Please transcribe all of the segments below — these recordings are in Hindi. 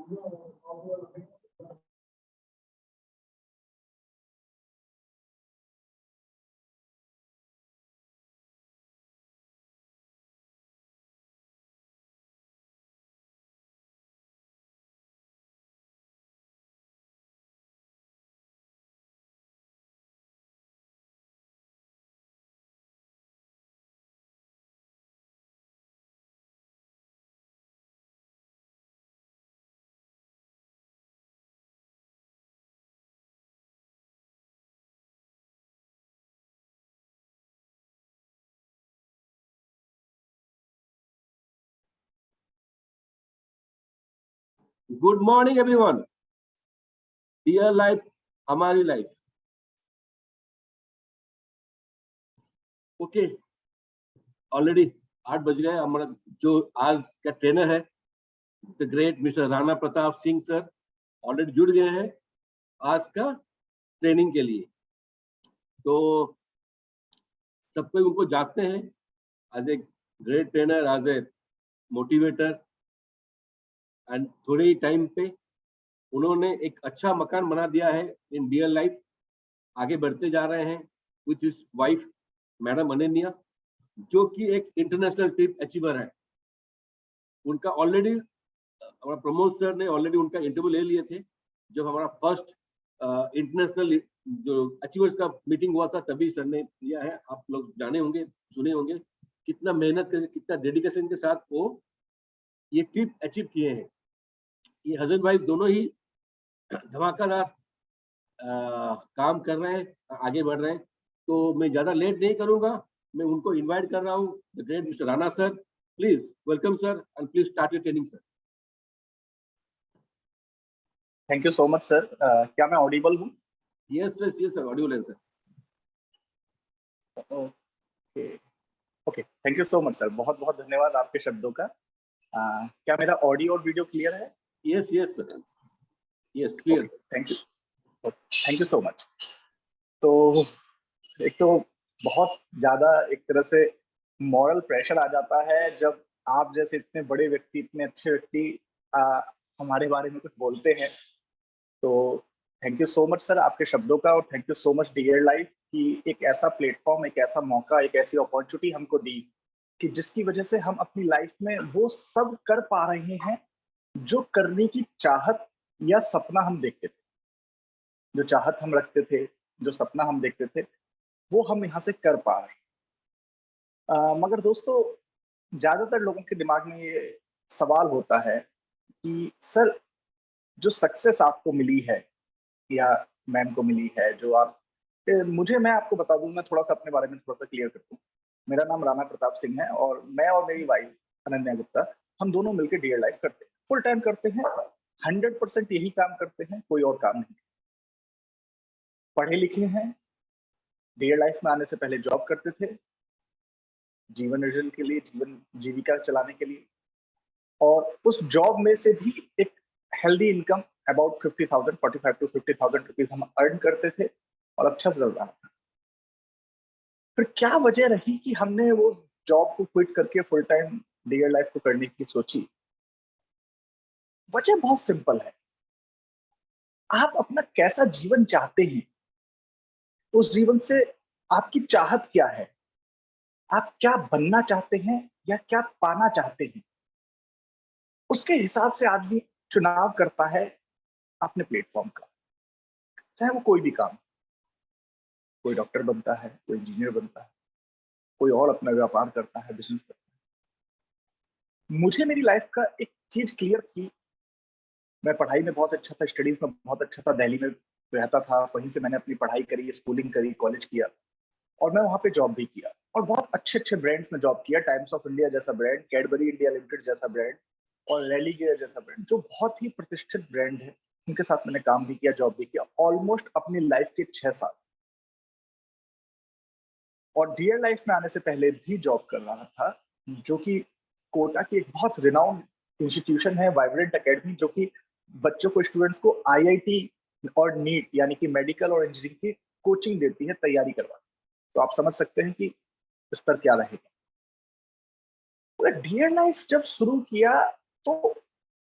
Good morning, everyone. Dear life, हमारी लाइफ. ओके, ऑलरेडी 8 बज गए. हमारा जो आज का ट्रेनर है the great mister Rana Pratap Singh sir already जुड़ गए हैं आज का ट्रेनिंग के लिए. तो सब कोई उनको जानते हैं as a great trainer, as a motivator, and थोड़े ही टाइम पे उन्होंने एक अच्छा मकान बना दिया है इन डियर लाइफ. आगे बढ़ते जा रहे हैं with his wife madam Ananya, जो कि एक इंटरनेशनल ट्रिप अचीवर है. उनका ऑलरेडी हमारा प्रमोद सर ने ऑलरेडी उनका इंटरव्यू ले लिए थे जब हमारा फर्स्ट इंटरनेशनल जो अचीवर्स का मीटिंग हुआ था, तभी सर ने लिया है. आप लोग जाने होंगे, सुने होंगे कितना मेहनत करके, कितना डेडिकेशन के साथ वो ये ट्रिप अचीव किए हैं. ये हस्बैंड वाइफ दोनों ही धमाकेदार काम कर रहे हैं, आगे बढ़ रहे हैं. तो मैं ज्यादा लेट नहीं करूंगा, मैं उनको इनवाइट कर रहा हूँ the great mister Rana sir. Please welcome sir and please start your training sir. Thank you so much sir. क्या मैं ऑडिबल हूँ? यस सर, ऑडिबल है sir. Okay, thank you so much sir. बहुत बहुत धन्यवाद आपके शब्दों का. क्या मेरा ऑडियो और वीडियो क्लियर है? Yes sir, yes clear. Thank you so much. तो एक तो बहुत ज्यादा एक तरह से मॉरल प्रेशर आ जाता है जब आप जैसे इतने बड़े व्यक्ति, इतने अच्छे व्यक्ति हमारे बारे में कुछ बोलते हैं. तो thank you so much sir आपके शब्दों का, और thank you so much dear life कि एक ऐसा प्लेटफॉर्म, एक ऐसा मौका, एक ऐसी अपॉर्चुनिटी हमको दी कि जिसकी वजह से हम अपनी लाइफ में वो सब कर पा रहे हैं जो करने की चाहत या सपना हम देखते थे. जो चाहत हम रखते थे, जो सपना हम देखते थे, वो हम यहाँ से कर पा रहे हैं. मगर दोस्तों, ज्यादातर लोगों के दिमाग में ये सवाल होता है कि सर, जो सक्सेस आपको मिली है या मैम को मिली है, जो आप मैं आपको बता दूं, मैं थोड़ा सा अपने बारे में थोड़ा सा क्लियर कर दूं. मेरा नाम राणा प्रताप सिंह है और मैं और मेरी वाइफ अनन्या गुप्ता, हम दोनों मिलकर डियर लाइफ करते हैं, फुल टाइम करते हैं, 100% यही काम करते हैं, कोई और काम नहीं. पढ़े लिखे हैं, डियर लाइफ में आने से पहले जॉब करते थे, जीवन अर्जन के लिए, जीवन जीविका चलाने के लिए, और उस जॉब में से भी एक healthy income about 50,000, 45 to 50,000 rupees हम अर्न करते थे और अच्छा चल रहा था. फिर क्या वजह रही कि हमने वो जॉब को क्विट करके फुल टाइम डियर लाइफ को करने की सोची? वजह बहुत सिंपल है. आप अपना कैसा जीवन चाहते हैं, उस जीवन से आपकी चाहत क्या है, आप क्या बनना चाहते हैं या क्या पाना चाहते हैं, उसके हिसाब से आदमी चुनाव करता है अपने प्लेटफॉर्म का. चाहे वो कोई भी काम, कोई डॉक्टर बनता है, कोई इंजीनियर बनता है, कोई और अपना व्यापार करता है, बिजनेस करता है. मुझे मेरी लाइफ का एक चीज क्लियर थी. मैं पढ़ाई में बहुत अच्छा था, स्टडीज में बहुत अच्छा था, दिल्ली में रहता था, वहीं से मैंने अपनी पढ़ाई करी, स्कूलिंग करी, कॉलेज किया, और मैं वहाँ पे जॉब भी किया और बहुत अच्छे अच्छे ब्रांड्स में जॉब किया. टाइम्स ऑफ इंडिया जैसा ब्रांड, कैडबरी इंडिया लिमिटेड जैसा ब्रांड, और रैली गियर जैसा ब्रांड, जो बहुत ही प्रतिष्ठित ब्रांड है, उनके साथ मैंने काम भी किया, जॉब भी किया, ऑलमोस्ट अपनी लाइफ के 6 साल. और डियर लाइफ में आने से पहले भी जॉब कर रहा था, जो कि कोटा की एक बहुत रिनाउंड इंस्टीट्यूशन है, वाइब्रेंट एकेडमी, जो कि बच्चों को, स्टूडेंट्स को आईआईटी और नीट यानी कि मेडिकल और इंजीनियरिंग की कोचिंग देती है, तैयारी करवाती है. तो आप समझ सकते हैं कि स्तर क्या रहेगा. डियर लाइफ जब शुरू किया तो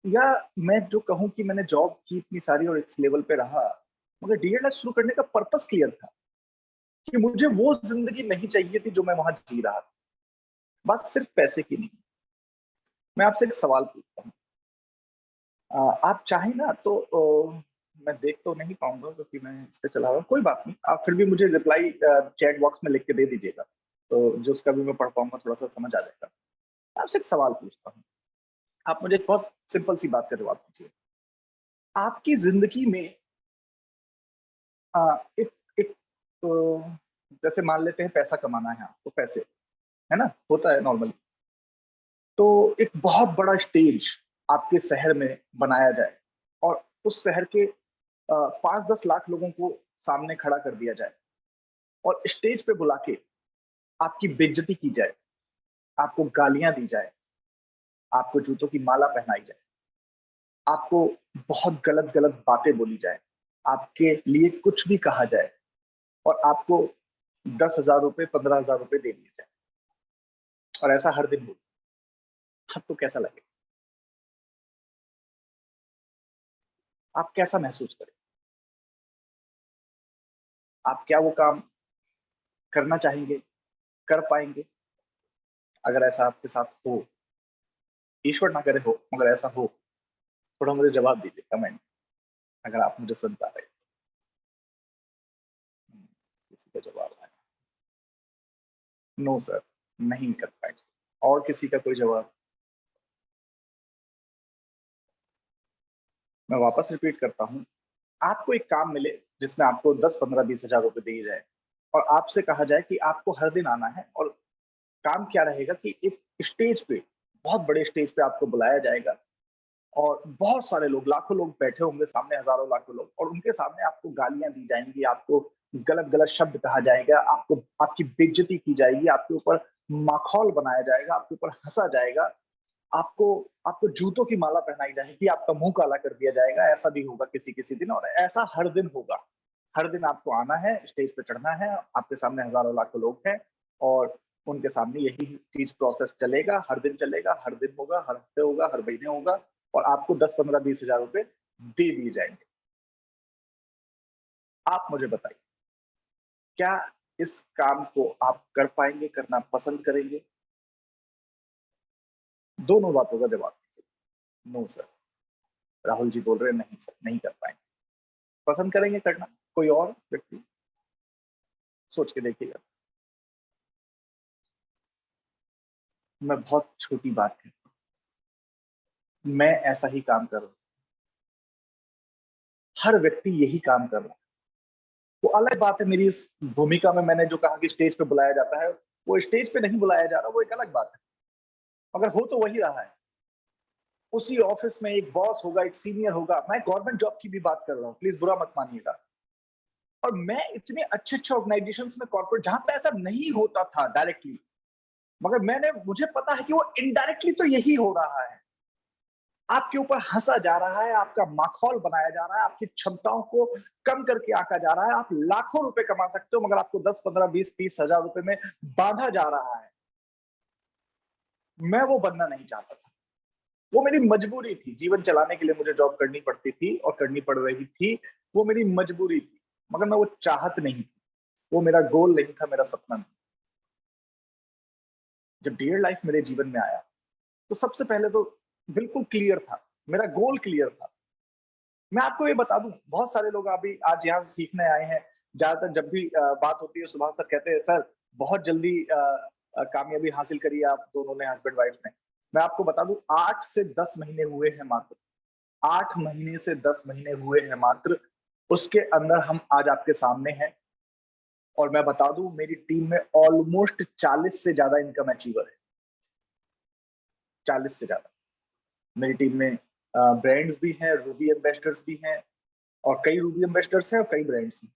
या मैं जो कहूँ कि मैंने जॉब की इतनी सारी और इस लेवल पे रहा, मगर डीएड लाइफ शुरू करने का पर्पस क्लियर था कि मुझे वो जिंदगी नहीं चाहिए थी जो मैं वहां जी रहा था। बात सिर्फ पैसे की नहीं। मैं आपसे एक सवाल पूछता हूँ, आप चाहें ना तो मैं देख तो नहीं पाऊंगा क्योंकि मैं इस पे चला रहा हूँ, कोई बात नहीं, आप फिर भी मुझे रिप्लाई चैट बॉक्स में लिख के दे दीजिएगा, तो जो उसका भी मैं पढ़ पाऊंगा थोड़ा सा समझ आ जाएगा। आपसे एक सवाल पूछता हूँ, आप मुझे एक बहुत सिंपल सी बात का जवाब दीजिए। आपकी जिंदगी में एक एक जैसे मान लेते हैं पैसा कमाना है आपको, पैसे, है ना, होता है नॉर्मली। तो एक बहुत बड़ा स्टेज आपके शहर में बनाया जाए और उस शहर के 5-10 लाख लोगों को सामने खड़ा कर दिया जाए और स्टेज पे बुला के आपकी बेइज्जती की जाए, आपको गालियां दी जाए, आपको जूतों की माला पहनाई जाए, आपको बहुत गलत गलत बातें बोली जाए, आपके लिए कुछ भी कहा जाए और आपको 10,000 रुपए 15,000 रुपए दे दिए जाए, और ऐसा हर दिन हो, आपको कैसा लगे? आप कैसा महसूस करें? आप क्या वो काम करना चाहेंगे, कर पाएंगे? अगर ऐसा आपके साथ हो, ईश्वर ना करे हो, मगर ऐसा हो, थोड़ा मुझे जवाब दीजिए कमेंट, अगर आप मुझे सुन पा रहे हैं। किसी का जवाब आया? नो सर, नहीं कर पाएंगे। और किसी का कोई जवाब? मैं वापस रिपीट करता हूँ, आपको एक काम मिले जिसमें आपको 10, 15, 20 हजार रुपए दिए जाए और आपसे कहा जाए कि आपको हर दिन आना है, और काम क्या रहेगा कि एक स्टेज पे, बहुत बड़े स्टेज पे आपको बुलाया जाएगा और बहुत सारे लोग, लाखों लोग बैठे होंगे सामने, हजारों लाखों लोग, और उनके सामने आपको गालियां दी जाएंगी, आपको गलत गलत शब्द कहा जाएगा, आपको आपकी बेइज्जती की जाएगी, आपके ऊपर माखौल बनाया जाएगा, आपके ऊपर हंसा जाएगा, आपको आपको जूतों की माला पहनाई जाएगी, आपका मुंह काला कर दिया जाएगा। ऐसा भी होगा किसी किसी दिन, और ऐसा हर दिन होगा। हर दिन आपको आना है, स्टेज पे चढ़ना है, आपके सामने हजारों लाखों लोग हैं और उनके सामने यही चीज प्रोसेस चलेगा, हर दिन चलेगा, हर दिन होगा, हर हफ्ते होगा, हर महीने होगा, और आपको 10, 15, 20 हजार रुपए दे दिए जाएंगे। आप मुझे बताइए, क्या इस काम को आप कर पाएंगे, करना पसंद करेंगे? दोनों बातों का जवाब दीजिए। No sir. राहुल जी बोल रहे हैं नहीं सर, नहीं कर पाएंगे। पसंद करेंगे करना? कोई और व्यक्ति? सोच के देखिएगा। मैं बहुत छोटी बात करता हूँ, मैं ऐसा ही काम कर रहा हूँ, हर व्यक्ति यही काम कर रहा है। वो अलग बात है, मेरी इस भूमिका में मैंने जो कहा कि स्टेज पे बुलाया जाता है, वो स्टेज पे नहीं बुलाया जा रहा, वो एक अलग बात है, मगर हो तो वही रहा है। उसी ऑफिस में एक बॉस होगा, एक सीनियर होगा। मैं गवर्नमेंट जॉब की भी बात कर रहा हूँ, प्लीज बुरा मत मानिएगा। और मैं इतने अच्छे अच्छे ऑर्गेनाइजेशंस में, कॉर्पोरेट, जहां पे ऐसा नहीं होता था डायरेक्टली, मगर मुझे पता है कि वो इनडायरेक्टली तो यही हो रहा है। आपके ऊपर हंसा जा रहा है, आपका माखौल बनाया जा रहा है, आपकी क्षमताओं को कम करके आंका जा रहा है। आप लाखों रुपए कमा सकते हो, मगर आपको 10, 15, 20, 30 हजार रुपए में बांधा जा रहा है। मैं वो बनना नहीं चाहता था। वो मेरी मजबूरी थी, जीवन चलाने के लिए मुझे जॉब करनी पड़ती थी और करनी पड़ रही थी। वो मेरी मजबूरी थी, मगर मैं वो चाहत नहीं थी। वो मेरा गोल नहीं था, मेरा सपना नहीं। जब डियर लाइफ मेरे जीवन में आया, तो सबसे पहले तो बिल्कुल क्लियर था, मेरा गोल क्लियर था। मैं आपको ये बता दूं, बहुत सारे लोग अभी आज यहाँ सीखने आए हैं। ज्यादातर जब भी बात होती है, सुभाष सर कहते हैं सर बहुत जल्दी कामयाबी हासिल करी आप दोनों ने, हस्बैंड वाइफ ने। मैं आपको बता दूं, 8 से 10 महीने हुए हैं मात्र। 8 महीने से 10 महीने हुए हैं मात्र, उसके अंदर हम आज आपके सामने हैं। और मैं बता दूं, मेरी टीम में ऑलमोस्ट 40 से ज्यादा इनकम अचीवर है। 40 से ज्यादा। मेरी टीम में ब्रांड्स भी हैं, रूबी एम्बेसडर्स भी हैं, और कई रूबी एम्बेसडर्स हैं और कई ब्रांड्स हैं,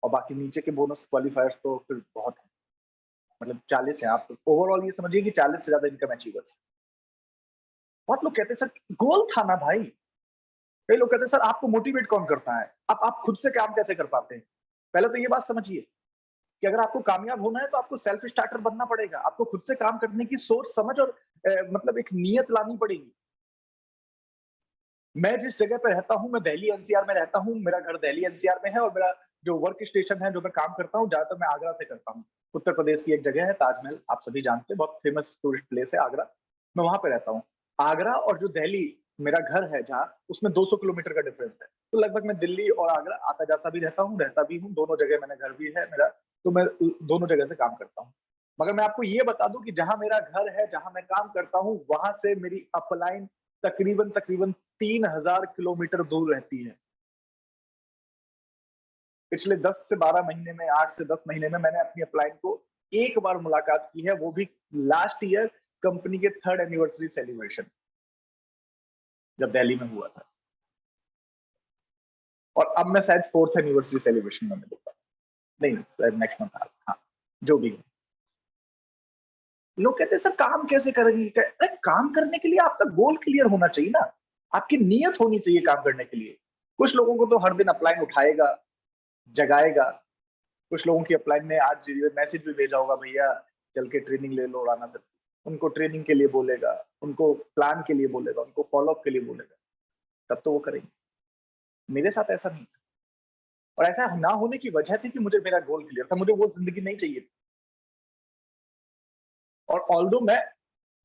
और बाकी नीचे के बोनस क्वालिफायर्स तो फिर बहुत है। मतलब 40 है। आप ओवरऑल ये समझिए कि 40 से ज्यादा इनकम अचीवर्स। बहुत लोग कहते हैं सर गोल था ना भाई। कई लोग कहते हैं सर आपको मोटिवेट कौन करता है, आप खुद से काम कैसे कर पाते हैं? पहले तो ये बात समझिए कि अगर आपको कामयाब होना है तो आपको सेल्फ स्टार्टर बनना पड़ेगा। आपको खुद से काम करने की सोच समझ और मतलब एक नियत लानी पड़ेगी। मैं जिस जगह पे रहता हूँ, मैं दिल्ली एनसीआर में रहता हूँ, मेरा घर दिल्ली एनसीआर में है और मेरा जो वर्क स्टेशन है, जो मैं काम करता हूँ, ज्यादातर मैं आगरा से करता हूँ। उत्तर प्रदेश की एक जगह है ताजमहल, आप सभी जानते हैं, बहुत फेमस टूरिस्ट प्लेस है आगरा। मैं वहां पे रहता हूँ। आगरा और जो दिल्ली मेरा घर है जहाँ, उसमें 200 किलोमीटर का डिफरेंस है। तो लगभग मैं दिल्ली और आगरा आता जाता भी रहता भी हूँ, दोनों जगह मैंने घर भी है मेरा, तो मैं दोनों जगह से काम करता हूँ। मगर मैं आपको ये बता दूं कि जहां मेरा घर है, जहां मैं काम करता हूँ, वहां से मेरी अपलाइन तकरीबन तकरीबन 3000 किलोमीटर दूर रहती है। पिछले 10 से 12 महीने में, 8 से 10 महीने में मैंने अपनी अपलाइन को एक बार मुलाकात की है, वो भी लास्ट ईयर कंपनी के 3rd एनिवर्सरी सेलिब्रेशन जब दिल्ली में हुआ था। और अब मैं शायद 4th एनिवर्सरी सेलिब्रेशन में मिलूंगा, नहीं नेक्स्ट मंथ, हाँ जो भी है। लोग कहते हैं सर काम कैसे करेंगे? अरे काम करने के लिए आपका गोल क्लियर होना चाहिए ना, आपकी नीयत होनी चाहिए काम करने के लिए। कुछ लोगों को तो हर दिन अपलाइन उठाएगा, जगाएगा। कुछ लोगों की अपलाइन ने आज मैसेज भी भेजा होगा, भैया चल के ट्रेनिंग ले लो राणा सर। उनको ट्रेनिंग के लिए बोलेगा, उनको प्लान के लिए बोलेगा, उनको फॉलोअप के लिए बोलेगा, तब तो वो करेंगे। मेरे साथ ऐसा नहीं, और ऐसा ना होने की वजह थी कि मुझे मेरा गोल क्लियर था, मुझे वो जिंदगी नहीं चाहिए थी। और ऑल्दो मैं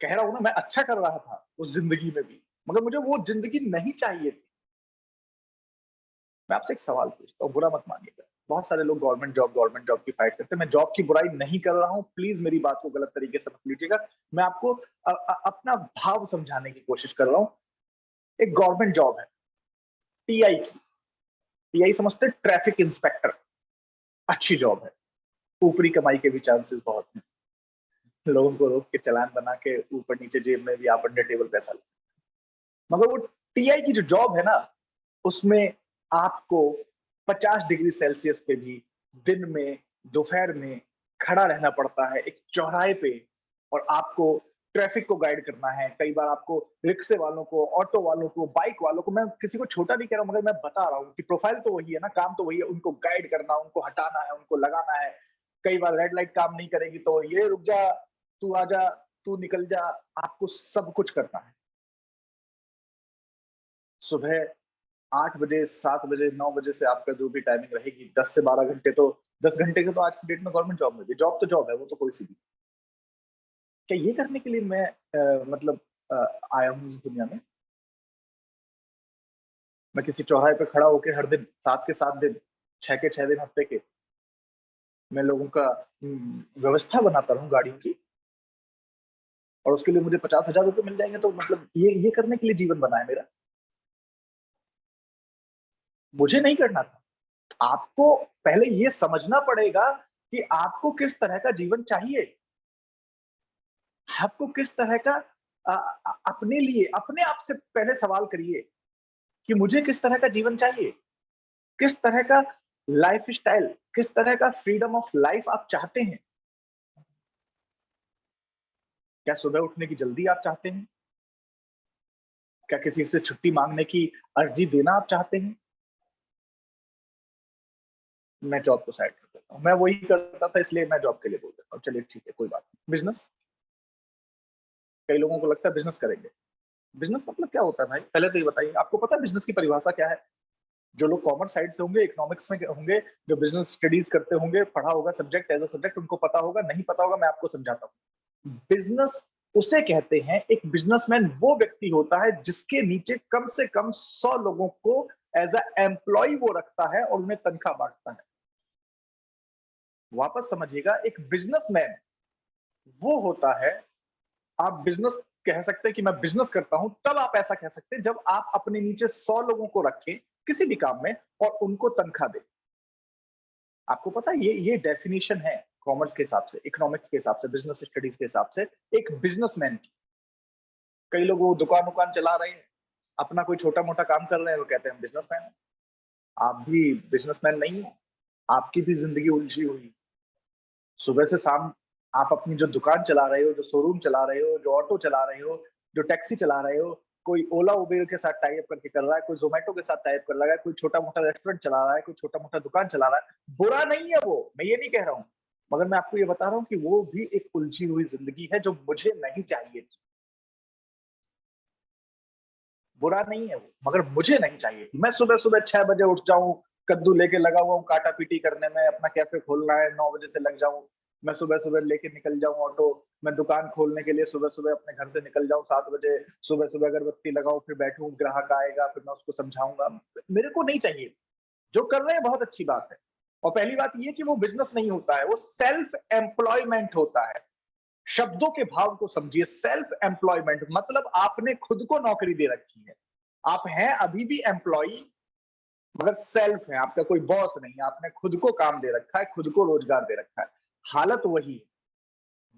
कह रहा हूं ना, मैं अच्छा कर रहा था उस जिंदगी में भी, मगर मुझे वो जिंदगी नहीं चाहिए थी। मैं आपसे एक सवाल पूछता हूँ, बुरा मत मानिएगा। बहुत सारे लोग गवर्नमेंट जॉब की फाइट करते हैं। मैं जॉब की बुराई नहीं कर रहा हूँ, प्लीज मेरी बात को गलत तरीके से मत लीजिएगा। मैं आपको अपना भाव समझाने की कोशिश कर रहा हूँ। एक गवर्नमेंट जॉब है, टीआई की। टीआई समझते, ट्रैफिक इंस्पेक्टर। अच्छी जॉब है, ऊपरी कमाई के भी चांसेस बहुत हैं। लोगों को रोक के चालान बना के ऊपर नीचे जेब में भी आप अंडर टेबल पैसा ले। मगर वो टीआई की जो जॉब है ना, उसमें आपको 50 डिग्री सेल्सियस पे भी दिन में, दोपहर में खड़ा रहना पड़ता है एक चौराहे पे, और आपको ट्रैफिक को गाइड करना है। कई बार आपको रिक्शे वालों को, ऑटो वालों को, बाइक वालों को, मैं किसी को छोटा नहीं कह रहा हूं, मगर मैं बता रहा हूँ कि प्रोफाइल तो वही है ना, काम तो वही है। उनको गाइड करना, उनको हटाना है, उनको लगाना है। कई बार रेड लाइट काम नहीं करेगी तो ये रुक जा, तू आजा, तू निकल जा, आपको सब कुछ करना है। सुबह 8 बजे, 7 बजे, 9 बजे से आपका जो भी टाइमिंग रहेगी, 10 से 12 घंटे, तो 10 घंटे के तो आज की डेट में गवर्नमेंट जॉब में भी, जॉब तो जॉब है, वो तो कोई सी भी। क्या ये करने के लिए मैं मतलब आया हूँ इस दुनिया में? मैं किसी चौराहे पे खड़ा होकर हर दिन 7 के 7 दिन, 6 के 6 दिन हफ्ते के, मैं लोगों का व्यवस्था बनाता रहूं गाड़ियों की, और उसके लिए मुझे 50,000 रुपए मिल जाएंगे? तो मतलब ये करने के लिए जीवन बना है मेरा? मुझे नहीं करना था। आपको पहले ये समझना पड़ेगा कि आपको किस तरह का जीवन चाहिए। आपको किस तरह का अपने लिए, अपने आप से पहले सवाल करिए कि मुझे किस तरह का जीवन चाहिए, किस तरह का लाइफ स्टाइल, किस तरह का फ्रीडम ऑफ लाइफ आप चाहते हैं। क्या सुबह उठने की जल्दी आप चाहते हैं? क्या किसी से छुट्टी मांगने की अर्जी देना आप चाहते हैं? मैं जॉब को साइड कर देता हूँ, मैं वही करता था इसलिए मैं जॉब के लिए बोल देता हूँ, चलिए ठीक है कोई बात नहीं। बिजनेस, कई लोगों को लगता है बिजनेस करेंगे। बिजनेस मतलब क्या होता है भाई? पहले तो ये बताइए, आपको पता है बिजनेस की परिभाषा क्या है? जो लोग कॉमर्स साइड से होंगे, इकोनॉमिक्स में होंगे, जो बिजनेस स्टडीज करते होंगे, पढ़ा होगा सब्जेक्ट एज अ सब्जेक्ट, उनको पता होगा। नहीं पता होगा, मैं आपको समझाता हूँ। बिजनेस उसे कहते हैं, एक बिजनेसमैन वो व्यक्ति होता है जिसके नीचे कम से कम 100 लोगों को एज अ एम्प्लॉय वो रखता है और उन्हें तनख्वाह बांटता है। वापस समझिएगा, एक बिजनेसमैन वो होता है, आप बिजनेस कह सकते हैं कि मैं बिजनेस करता हूं, तब आप ऐसा कह सकते हैं जब आप अपने नीचे 100 लोगों को रखें किसी भी काम में और उनको तनख्वाह दें। आपको पता है ये डेफिनेशन है कॉमर्स के हिसाब से, इकोनॉमिक्स के हिसाब से, बिजनेस स्टडीज के हिसाब से एक बिजनेसमैन की। कई लोग वो दुकान उकान चला रहे हैं, अपना कोई छोटा मोटा काम कर रहे हैं, वो कहते हैं बिजनेसमैन है। आप भी बिजनेसमैन नहीं हो, आपकी भी जिंदगी उलझी हुई। सुबह से शाम आप अपनी जो दुकान चला रहे हो, जो शोरूम चला रहे हो, जो ऑटो चला रहे हो, जो टैक्सी चला रहे हो, कोई ओला उबेर के साथ टाई अप करके कर रहा है, कोई जोमेटो के साथ टाई अप कर रहा है, कोई छोटा मोटा रेस्टोरेंट चला रहा है, कोई छोटा मोटा दुकान चला रहा है। बुरा नहीं है वो, मैं ये नहीं कह रहा हूँ, मगर मैं आपको ये बता रहा हूँ कि वो भी एक उलझी हुई जिंदगी है जो मुझे नहीं चाहिए थी। बुरा नहीं है वो, मगर मुझे नहीं चाहिए थी। मैं सुबह सुबह 6 बजे उठ जाऊं, कद्दू लेके लगा हुआ हूँ काटा पीटी करने में, अपना कैफे खोलना है 9 बजे से लग जाऊं, मैं सुबह सुबह लेके निकल जाऊं ऑटो, मैं दुकान खोलने के लिए सुबह सुबह अपने घर से निकल जाऊं 7 बजे, सुबह सुबह अगरबत्ती लगाऊं, फिर बैठूं, ग्राहक आएगा, फिर मैं उसको समझाऊंगा। मेरे को नहीं चाहिए। जो कर रहे हैं बहुत अच्छी बात है। और पहली बात ये कि वो बिजनेस नहीं होता है, वो सेल्फ एम्प्लॉयमेंट होता है। शब्दों के भाव को समझिए। सेल्फ एम्प्लॉयमेंट मतलब आपने खुद को नौकरी दे रखी है। आप हैं अभी भी एम्प्लॉय, मगर सेल्फ है, आपका कोई बॉस नहीं है, आपने खुद को काम दे रखा है, खुद को रोजगार दे रखा है। हालत वही है।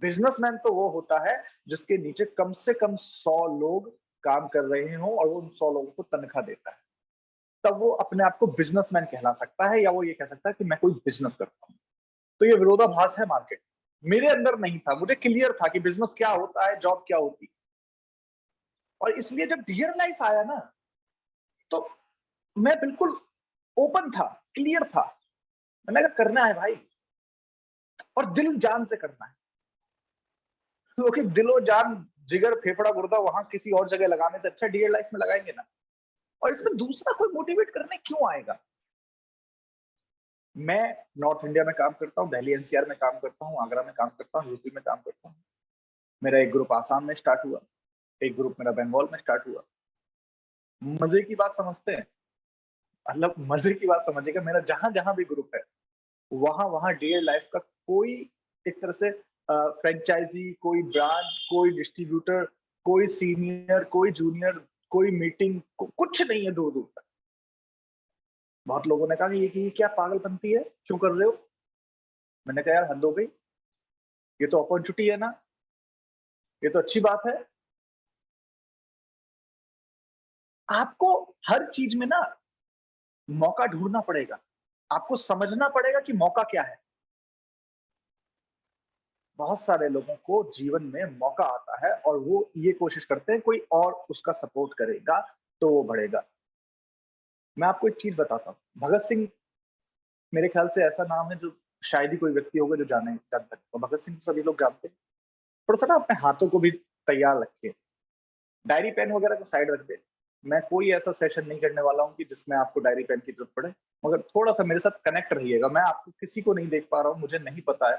बिजनेसमैन तो वो होता है जिसके नीचे कम से कम 100 लोग काम कर रहे हों और वो उन 100 लोगों को तनख्वाह देता है, तब वो अपने आप को बिजनेसमैन कहला सकता है, या वो ये कह सकता है कि मैं कोई बिजनेस करता हूँ। तो ये विरोधाभास है मार्केट। मेरे अंदर नहीं था, मुझे क्लियर था कि बिजनेस क्या होता है, जॉब क्या होती है। और इसलिए जब डियर लाइफ आया ना, तो मैं बिल्कुल ओपन था, क्लियर था। मैंने कहा करना है भाई, और दिल जान से करना है, क्योंकि दिलो जान जिगर फेफड़ा गुर्दा वहां किसी और जगह लगाने से अच्छा डियर लाइफ में लगाएंगे ना। और इसमें दूसरा कोई मोटिवेट करने क्यों आएगा। मैं नॉर्थ इंडिया में काम करता हूँ, दिल्ली एनसीआर में काम करता हूँ, आगरा में काम करता हूँ, यूपी में काम करता हूँ। मेरा एक ग्रुप आसाम में स्टार्ट हुआ, एक ग्रुप मेरा बंगाल में स्टार्ट हुआ। मजे की बात समझते हैं, मतलब मजे की बात समझिएगा, मेरा जहां जहां भी ग्रुप है वहां वहां डियर लाइफ का कोई एक तरह से फ्रेंचाइजी, कोई ब्रांच, कोई डिस्ट्रीब्यूटर, कोई सीनियर, कोई जूनियर, कोई मीटिंग, कुछ नहीं है दूर दूर तक। बहुत लोगों ने कहा कि ये क्या पागलपंती है, क्यों कर रहे हो। मैंने कहा यार हद हो गई, ये तो अपॉर्चुनिटी है ना, ये तो अच्छी बात है। आपको हर चीज में ना मौका ढूंढना पड़ेगा, आपको समझना पड़ेगा कि मौका क्या है। बहुत सारे लोगों को जीवन में मौका आता है और वो ये कोशिश करते हैं कोई और उसका सपोर्ट करेगा तो वो बढ़ेगा। मैं आपको एक चीज बताता हूँ, भगत सिंह मेरे ख्याल से ऐसा नाम है जो शायद ही कोई व्यक्ति होगा जो जानता है। तो भगत सिंह सभी लोग जानते हैं। थोड़ा सा ना अपने हाथों को भी तैयार रखिए, डायरी पेन वगैरह को साइड रख दे। मैं कोई ऐसा सेशन नहीं करने वाला हूँ कि जिसमें आपको डायरी पेन की जरूरत पड़े, मगर थोड़ा सा मेरे साथ कनेक्ट रहिएगा। मैं आपको किसी को नहीं देख पा रहा हूँ, मुझे नहीं पता है,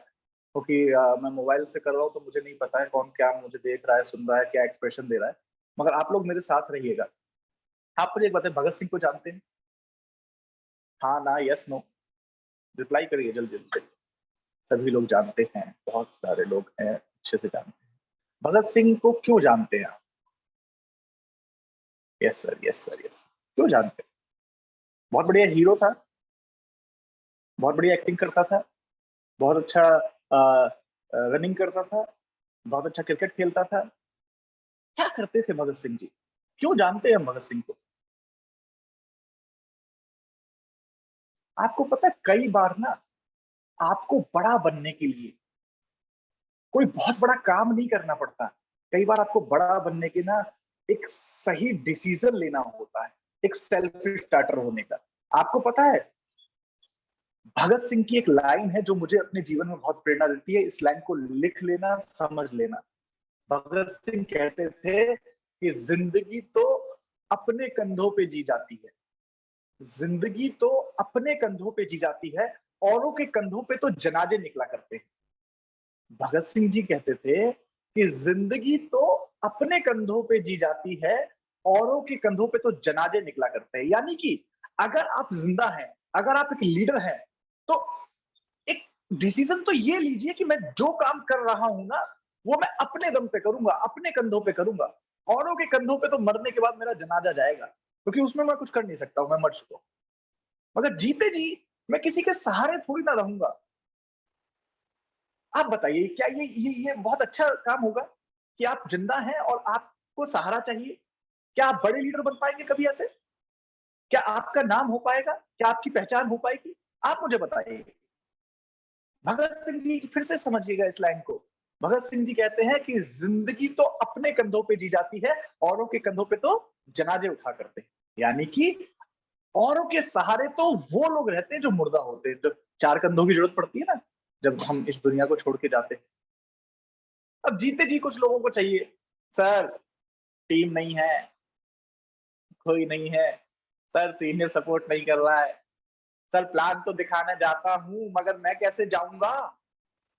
क्योंकि मैं मोबाइल से कर रहा हूँ तो मुझे नहीं पता है कौन क्या मुझे देख रहा है, सुन रहा है, क्या एक्सप्रेशन दे रहा है। मगर आप लोग मेरे साथ रहिएगा। आप मुझे एक बताए, भगत सिंह को जानते हैं? हाँ ना, यस नो, रिप्लाई करिए जल्दी जल्दी। सभी लोग जानते हैं, बहुत सारे लोग हैं अच्छे से जानते हैं। भगत सिंह को क्यों जानते हैं आप? Yes sir, yes sir, yes. क्यों जानते हैं? बहुत बढ़िया हीरो था, बहुत बढ़िया एक्टिंग करता था, बहुत अच्छा रनिंग करता था, बहुत अच्छा क्रिकेट खेलता था। क्या करते थे भगत सिंह जी? क्यों जानते हैं हम भगत सिंह को? आपको पता है कई बार ना आपको बड़ा बनने के लिए कोई बहुत बड़ा काम नहीं करना पड़ता। कई बार आपको बड़ा बनने के ना एक सही डिसीजन लेना होता है, एक सेल्फ स्टार्टर होने का। आपको पता है भगत सिंह की एक लाइन है जो मुझे अपने जीवन में बहुत प्रेरणा देती है, इस लाइन को लिख लेना, समझ लेना। भगत सिंह कहते थे कि जिंदगी तो अपने कंधों पे जी जाती है, जिंदगी तो अपने कंधों पे जी जाती है, औरों के कंधों पे तो जनाजे निकला करते हैं। भगत सिंह जी कहते थे कि जिंदगी तो अपने कंधों पे जी जाती है, औरों के कंधों पे तो जनाजे निकला करते हैं। यानी कि अगर आप जिंदा हैं, अगर आप एक लीडर हैं, तो एक डिसीजन तो ये लीजिए कि मैं जो काम कर रहा हूं ना, वो मैं अपने दम पे करूंगा, अपने कंधों पे करूंगा। औरों के कंधों पे तो मरने के बाद मेरा जनाजा जाएगा, क्योंकि उसमें मैं कुछ कर नहीं सकता हूं, मैं मर चुका हूं। मगर जीते जी मैं किसी के सहारे थोड़ी ना रहूंगा। आप बताइए क्या ये बहुत अच्छा काम होगा कि आप जिंदा हैं और आपको सहारा चाहिए? क्या आप बड़े लीडर बन पाएंगे कभी ऐसे? क्या आपका नाम हो पाएगा? क्या आपकी पहचान हो पाएगी? आप मुझे बताइए। भगत सिंह जी फिर से समझिएगा इस लाइन को। भगत सिंह जी कहते हैं कि जिंदगी तो अपने कंधों पे जी जाती है, औरों के कंधों पे तो जनाजे उठा करते हैं। यानी कि औरों के सहारे तो वो लोग रहते हैं जो मुर्दा होते हैं, जो चार कंधों की जरूरत पड़ती है ना जब हम इस दुनिया को छोड़ के जाते हैं। अब जीते जी कुछ लोगों को चाहिए, सर टीम नहीं है, कोई नहीं है सर, सीनियर सपोर्ट नहीं कर रहा है सर, प्लान तो दिखाने जाता हूँ मगर मैं कैसे जाऊंगा,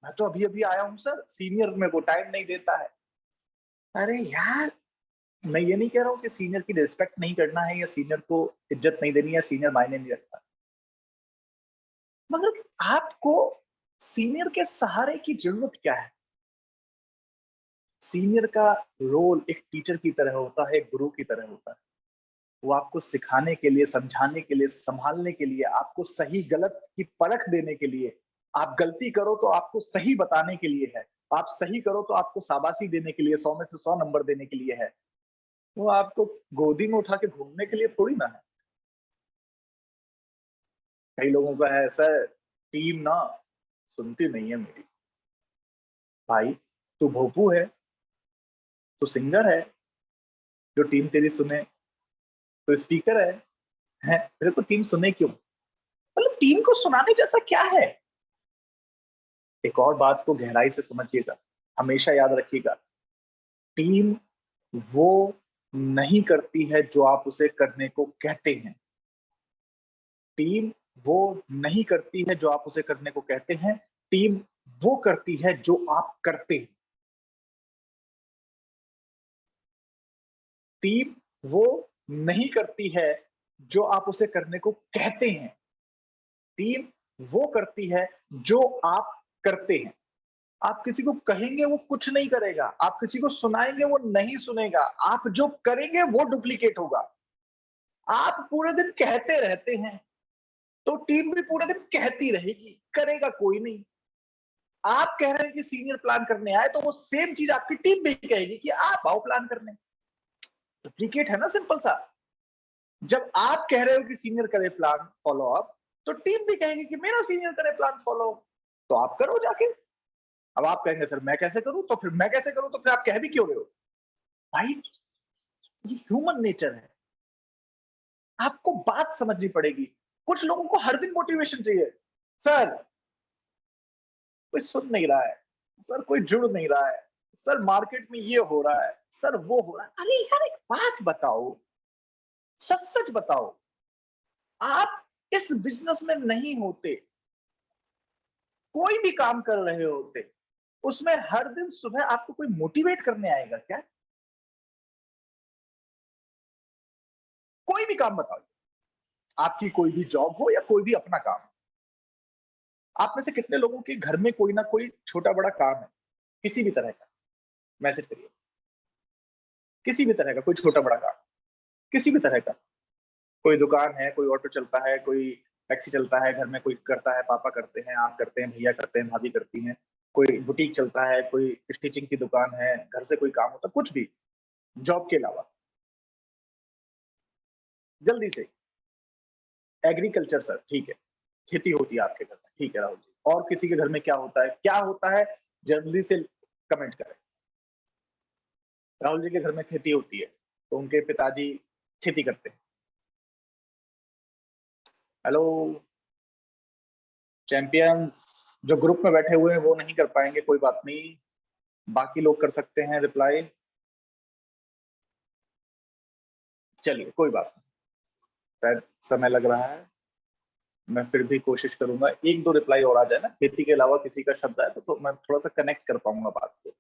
मैं तो अभी अभी आया हूँ सर, सीनियर मेरे को टाइम नहीं देता है। अरे यार, मैं ये नहीं कह रहा हूँ कि सीनियर की रिस्पेक्ट नहीं करना है या सीनियर को इज्जत नहीं देनी है, सीनियर मायने नहीं रखता, मगर आपको सीनियर के सहारे की जरूरत क्या है? सीनियर का रोल एक टीचर की तरह होता है, एक गुरु की तरह होता है। वो आपको सिखाने के लिए, समझाने के लिए, संभालने के लिए, आपको सही गलत की परख देने के लिए, आप गलती करो तो आपको सही बताने के लिए है, आप सही करो तो आपको शाबाशी देने के लिए, 100 में से 100 नंबर देने के लिए है। वो आपको गोदी में उठा के घूमने के लिए थोड़ी ना है। कई लोगों का है सर, टीम ना सुनती नहीं है मेरी। भाई, तू भोपू है, तू सिंगर है, जो टीम तेरी सुने? तो स्पीकर है? तेरे को टीम सुने क्यों? मतलब टीम को सुनाने जैसा क्या है? एक और बात को गहराई से समझिएगा, हमेशा याद रखिएगा, टीम वो नहीं करती है जो आप उसे करने को कहते हैं। टीम वो नहीं करती है जो आप उसे करने को कहते हैं, टीम वो करती है जो आप करते हैं। टीम वो नहीं करती है जो आप उसे करने को कहते हैं, टीम वो करती है जो आप करते हैं। आप किसी को कहेंगे वो कुछ नहीं करेगा, आप किसी को सुनाएंगे वो नहीं सुनेगा, आप जो करेंगे वो डुप्लीकेट होगा। आप पूरे दिन कहते रहते हैं तो टीम भी पूरे दिन कहती रहेगी, करेगा कोई नहीं। आप कह रहे हैं कि सीनियर प्लान करने आए तो वो सेम चीज आपकी टीम भी कहेगी कि आप आओ प्लान करने। डुप्लीकेट है ना, सिंपल सा। जब आप कह रहे हो कि सीनियर करे प्लान फॉलो अप, तो टीम भी कहेगी कि मेरा सीनियर करे प्लान फॉलो, तो आप करो जाके। अब आप कहेंगे सर मैं कैसे करूं, तो फिर मैं कैसे करूं, तो फिर आप कह भी क्यों रहे हो? भाई, ये ह्यूमन नेचर है, आपको बात समझनी पड़ेगी। कुछ लोगों को हर दिन मोटिवेशन चाहिए। सर, कोई सुन नहीं रहा है, सर कोई जुड़ नहीं रहा है, सर मार्केट में ये हो रहा है, सर वो हो रहा है। अरे यार, एक बात बताओ, सच सच बताओ, आप इस बिजनेस में नहीं होते, कोई भी काम कर रहे होते, उसमें हर दिन सुबह आपको कोई मोटिवेट करने आएगा क्या? कोई भी काम बताओ, आपकी कोई भी जॉब हो या कोई भी अपना काम। आप में से कितने लोगों के घर में कोई ना कोई छोटा बड़ा काम है, किसी भी तरह का? मैसेज करिए। किसी भी तरह का कोई छोटा बड़ा काम, किसी भी तरह का। कोई दुकान है, कोई ऑटो चलता है, कोई टैक्सी चलता है, घर में कोई करता है, पापा करते हैं, आप करते हैं, भैया करते हैं, भाभी करती हैं, कोई बुटीक चलता है, कोई स्टिचिंग की दुकान है, घर से कोई काम होता है, कुछ भी जॉब के अलावा। जल्दी से। एग्रीकल्चर सर, ठीक है, खेती होती है आपके घर में, ठीक है राहुल जी। और किसी के घर में क्या होता है, क्या होता है? जल्दी से कमेंट करें। राहुल जी के घर में खेती होती है, तो उनके पिताजी खेती करते हैं। हेलो चैंपियंस, जो ग्रुप में बैठे हुए हैं वो नहीं कर पाएंगे, कोई बात नहीं, बाकी लोग कर सकते हैं रिप्लाई। चलिए कोई बात नहीं, शायद समय लग रहा है, मैं फिर भी कोशिश करूंगा, एक दो रिप्लाई और आ जाए ना, खेती के अलावा किसी का शब्द आए तो मैं थोड़ा सा कनेक्ट कर पाऊंगा बात को।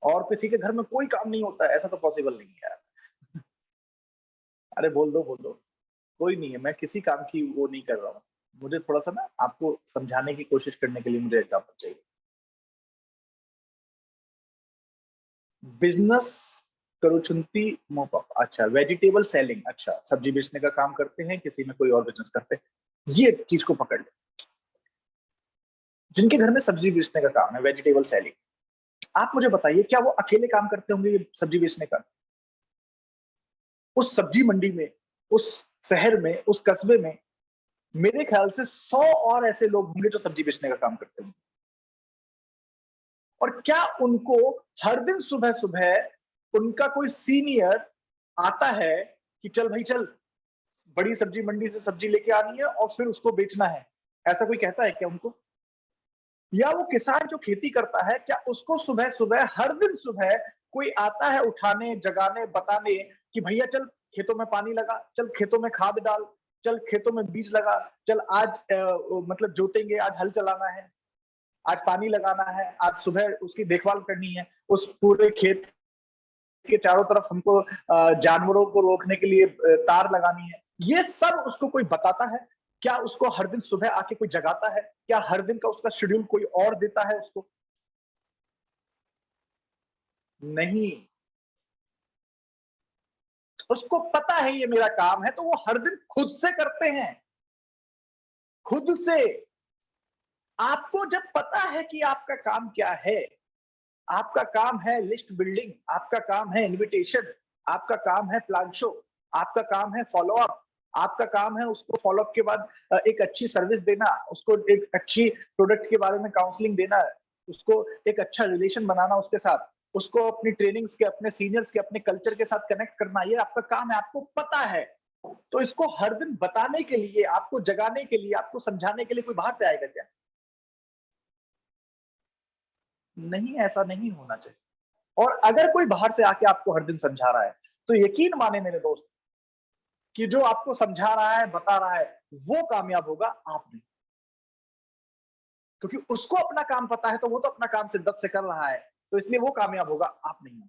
और किसी के घर में कोई काम नहीं होता है, ऐसा तो पॉसिबल नहीं है यार। अरे बोल दो बोल दो, कोई नहीं है, मैं किसी काम की वो नहीं कर रहा हूँ, मुझे थोड़ा सा ना आपको समझाने की कोशिश करने के लिए मुझे एग्जाम्पल चाहिए। बिजनेस करुचुंती मोपा, अच्छा वेजिटेबल सेलिंग, अच्छा सब्जी बेचने का काम करते हैं, किसी में कोई और बिजनेस करते हैं, ये चीज को पकड़ ले। जिनके घर में सब्जी बेचने का काम है, वेजिटेबल सेलिंग, आप मुझे बताइए क्या वो अकेले काम करते होंगे ये सब्जी बेचने का? उस सब्जी मंडी में, उस शहर में, उस कस्बे में मेरे ख्याल से 100 और ऐसे लोग होंगे जो सब्जी बेचने का काम करते होंगे। और क्या उनको हर दिन सुबह सुबह उनका कोई सीनियर आता है कि चल भाई चल, बड़ी सब्जी मंडी से सब्जी लेके आनी है और फिर उसको बेचना है, ऐसा कोई कहता है क्या उनको? या वो किसान जो खेती करता है, क्या उसको सुबह सुबह, हर दिन सुबह कोई आता है उठाने, जगाने, बताने कि भैया चल खेतों में पानी लगा, चल खेतों में खाद डाल, चल खेतों में बीज लगा, चल आज मतलब जोतेंगे, आज हल चलाना है, आज पानी लगाना है, आज सुबह उसकी देखभाल करनी है, उस पूरे खेत के चारों तरफ हमको जानवरों को रोकने के लिए तार लगानी है। ये सब उसको कोई बताता है? क्या उसको हर दिन सुबह आके कोई जगाता है? क्या हर दिन का उसका शेड्यूल कोई और देता है उसको? नहीं। उसको पता है ये मेरा काम है, तो वो हर दिन खुद से करते हैं, खुद से। आपको जब पता है कि आपका काम क्या है, आपका काम है लिस्ट बिल्डिंग, आपका काम है इनविटेशन, आपका काम है प्लान शो, आपका काम है फॉलो अप, आपका काम है उसको फॉलो अप के बाद एक अच्छी सर्विस देना, उसको एक अच्छी प्रोडक्ट के बारे में काउंसलिंग देना, उसको एक अच्छा रिलेशन बनाना उसके साथ, उसको अपनी ट्रेनिंग्स के, अपने सीनियर्स के, अपने कल्चर के साथ कनेक्ट करना, ये आपका काम है, आपको पता है। तो इसको हर दिन बताने के लिए, आपको जगाने के लिए, आपको समझाने के लिए कोई बाहर से आएगा क्या? नहीं, ऐसा नहीं होना चाहिए। और अगर कोई बाहर से आके आपको हर दिन समझा रहा है, तो यकीन माने मेरे दोस्त कि जो आपको समझा रहा है, बता रहा है, वो कामयाब होगा, आप नहीं। क्योंकि उसको अपना काम पता है, तो वो तो अपना काम शिद्दत से कर रहा है, तो इसलिए वो कामयाब होगा, आप नहीं।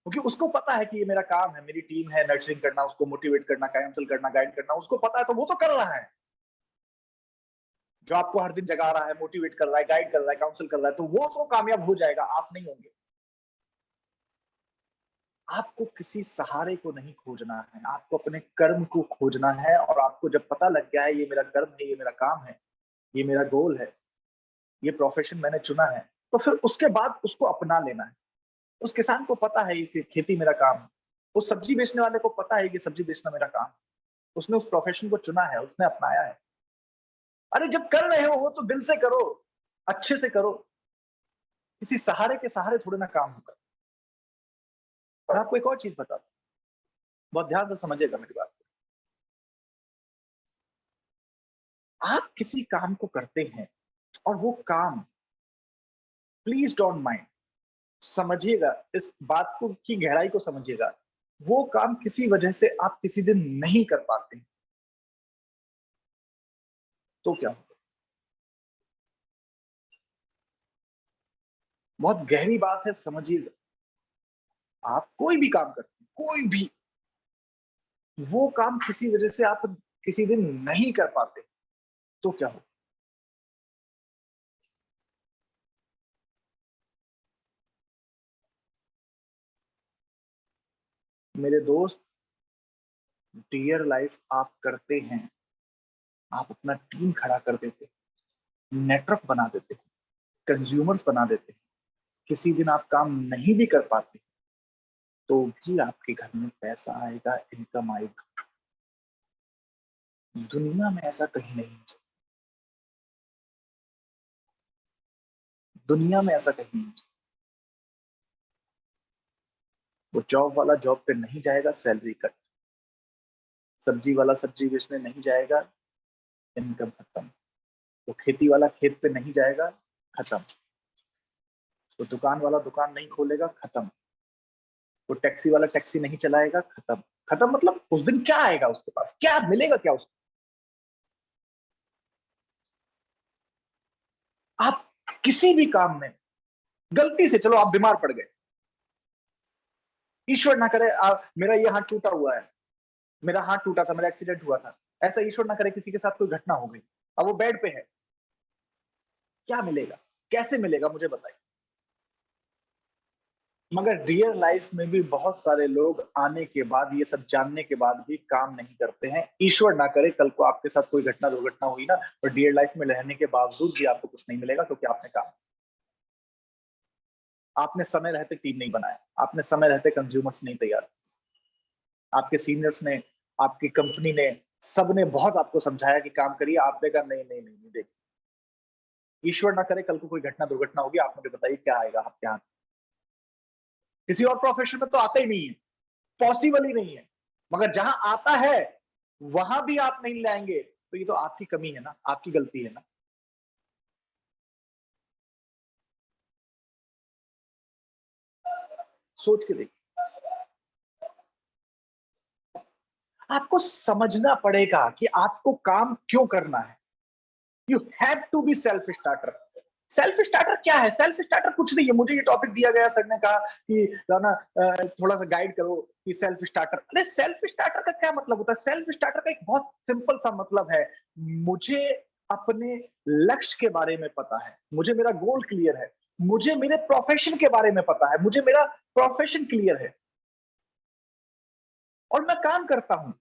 क्योंकि उसको पता है कि ये मेरा काम है, मेरी टीम है, नर्चरिंग करना, उसको मोटिवेट करना, काउंसिल करना, गाइड करना, उसको पता है, तो वो तो कर रहा है। जो आपको हर दिन जगा रहा है, मोटिवेट कर रहा है, गाइड कर रहा है, काउंसिल कर रहा है, तो वो तो कामयाब हो जाएगा, आप नहीं होंगे। आपको किसी सहारे को नहीं खोजना है, आपको अपने कर्म को खोजना है। और आपको जब पता लग गया है ये मेरा कर्म है, ये मेरा काम है, ये मेरा गोल है, ये प्रोफेशन मैंने चुना है, तो फिर उसके बाद उसको अपना लेना है। उस किसान को पता है कि खेती मेरा काम है, उस सब्जी बेचने वाले को पता है कि सब्जी बेचना मेरा काम है, उसने उस प्रोफेशन को चुना है, उसने अपनाया है। अरे जब कर रहे हो वो तो दिल से करो, अच्छे से करो, किसी सहारे के सहारे थोड़े ना काम होगा। और आपको एक और चीज बता दूं, बहुत ध्यान से समझिएगा मेरी बात। आप किसी काम को करते हैं और वो काम, प्लीज डोंट माइंड, समझिएगा इस बात को की गहराई को समझिएगा, वो काम किसी वजह से आप किसी दिन नहीं कर पाते, तो क्या होगा? बहुत गहरी बात है, समझिएगा। आप कोई भी काम करते हैं, कोई भी, वो काम किसी वजह से आप किसी दिन नहीं कर पाते, तो क्या होगा? मेरे दोस्त, डियर लाइफ आप करते हैं, आप अपना टीम खड़ा कर देते, नेटवर्क बना देते, कंज्यूमर्स बना देते, किसी दिन आप काम नहीं भी कर पाते, तो भी आपके घर में पैसा आएगा, इनकम आएगा। दुनिया में ऐसा कहीं नहीं हो सकता, दुनिया में ऐसा कहीं नहीं हो सकता। वो जॉब वाला जॉब पे नहीं जाएगा, सैलरी कट। सब्जी वाला सब्जी बेचने नहीं जाएगा, इनकम खत्म। वो खेती वाला खेत पे नहीं जाएगा, खत्म। तो दुकान वाला दुकान नहीं खोलेगा, खत्म। वो टैक्सी वाला टैक्सी नहीं चलाएगा, खत्म। खत्म मतलब उस दिन क्या आएगा उसके पास, क्या मिलेगा, क्या उसको? आप किसी भी काम में गलती से, चलो आप बीमार पड़ गए, ईश्वर ना करे मेरा ये हाथ टूटा हुआ है, मेरा हाथ टूटा था, मेरा एक्सीडेंट हुआ था, ऐसा ईश्वर ना करे किसी के साथ कोई घटना हो गई, अब वो बेड पे है, क्या मिलेगा, कैसे मिलेगा, मुझे बताइए। मगर रियल लाइफ में भी बहुत सारे लोग आने के बाद, ये सब जानने के बाद भी काम नहीं करते हैं। ईश्वर ना करे कल को आपके साथ कोई घटना दुर्घटना हुई ना, और रियल लाइफ में रहने के बावजूद भी आपको कुछ नहीं मिलेगा, क्योंकि आपने काम, आपने समय रहते टीम नहीं बनाया, आपने समय रहते कंज्यूमर्स नहीं तैयार, आपके सीनियर्स ने, आपकी कंपनी ने, सबने बहुत आपको समझाया कि काम करिए, आपने कहा नहीं नहीं नहीं, नहीं देख, ईश्वर ना करे कल को कोई घटना दुर्घटना होगी, आप मुझे बताइए क्या आएगा आपके हाथ? किसी और प्रोफेशन में तो आता ही नहीं है, पॉसिबल ही नहीं है। मगर जहां आता है वहां भी आप नहीं लाएंगे, तो ये तो आपकी कमी है ना, आपकी गलती है ना। सोच के देखिए, आपको समझना पड़ेगा कि आपको काम क्यों करना है। You have to be self starter. Self starter क्या है? सेल्फ स्टार्टर कुछ नहीं है। मुझे ये टॉपिक दिया गया, सर ने कहा कि ना थोड़ा सा गाइड करो कि सेल्फ स्टार्टर। अरे सेल्फ स्टार्टर का क्या मतलब होता है? सेल्फ स्टार्टर का एक बहुत सिंपल सा मतलब है, मुझे अपने लक्ष्य के बारे में पता है, मुझे मेरा गोल क्लियर है, मुझे मेरे प्रोफेशन के बारे में पता है, मुझे मेरा प्रोफेशन क्लियर है और मैं काम करता हूं।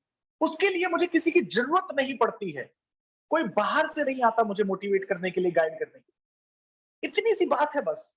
उसके लिए मुझे किसी की जरूरत नहीं पड़ती है, कोई बाहर से नहीं आता मुझे मोटिवेट करने के लिए, गाइड करने के लिए। इतनी सी बात है बस।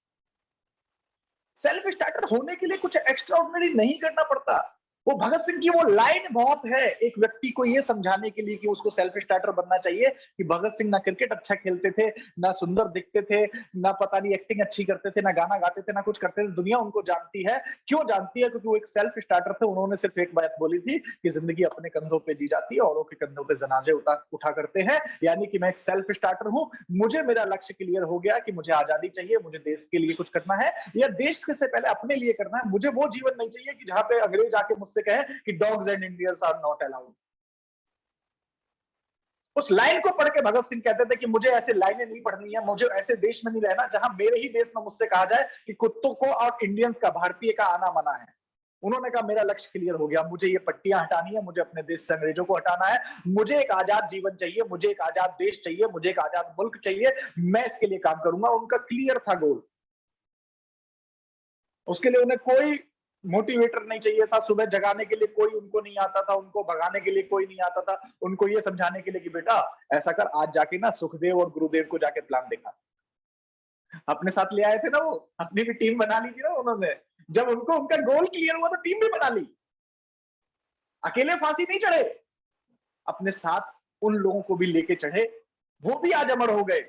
सेल्फ स्टार्टर होने के लिए कुछ एक्स्ट्रा ऑर्डिनरी नहीं करना पड़ता। वो भगत सिंह की वो लाइन बहुत है एक व्यक्ति को ये समझाने के लिए कि उसको सेल्फ स्टार्टर बनना चाहिए, कि भगत सिंह ना क्रिकेट अच्छा खेलते थे, ना सुंदर दिखते थे, ना पता नहीं एक्टिंग अच्छी करते थे, ना गाना गाते थे, ना कुछ करते थे। दुनिया उनको जानती है। क्यों जानती है? क्योंकि वो एक सेल्फ स्टार्टर थे। उन्होंने सिर्फ एक बात बोली थी कि जिंदगी अपने कंधों पे जी जाती है, औरों के कंधों पे जनाजे उठा करते हैं। यानी कि मैं एक सेल्फ स्टार्टर हूं। मुझे मेरा लक्ष्य क्लियर हो गया कि मुझे आजादी चाहिए, मुझे देश के लिए कुछ करना है, या देश के से पहले अपने लिए करना है। मुझे वो जीवन नहीं चाहिए कि जहां पे अंग्रेज आके मुझसे कहे कि dogs and Indians are not allowed. उस लाइन को पढ़ के भगत सिंह कहते थे कि मुझे ऐसे लाइनें नहीं पढ़नी है, मुझे ऐसे देश में नहीं रहना जहां मेरे ही देश में मुझसे कहा जाए कि कुत्तों को और इंडियंस का, भारतीय का आना मना है। उन्होंने कहा मेरा लक्ष्य क्लियर हो गया, मुझे ये पट्टियां हटानी है, मुझे अपने देश से अंग्रेजों को हटाना है, मुझे एक आजाद जीवन चाहिए, मुझे एक आजाद देश चाहिए, मुझे एक आजाद मुल्क चाहिए, मैं इसके लिए काम करूंगा। उनका क्लियर था गोल। उसके लिए उन्हें कोई मोटिवेटर नहीं चाहिए था, सुबह जगाने के लिए कोई उनको नहीं आता था, उनको भगाने के लिए कोई नहीं आता था, उनको ये समझाने के लिए कि बेटा ऐसा कर, आज जाके ना सुखदेव और गुरुदेव को जाके प्लान दिखा। अपने साथ ले आए थे ना वो, अपनी भी टीम बना ली थी ना उन्होंने। जब उनको उनका गोल क्लियर हुआ तो टीम भी बना ली। अकेले फांसी नहीं चढ़े, अपने साथ उन लोगों को भी लेके चढ़े। वो भी आज अमर हो गए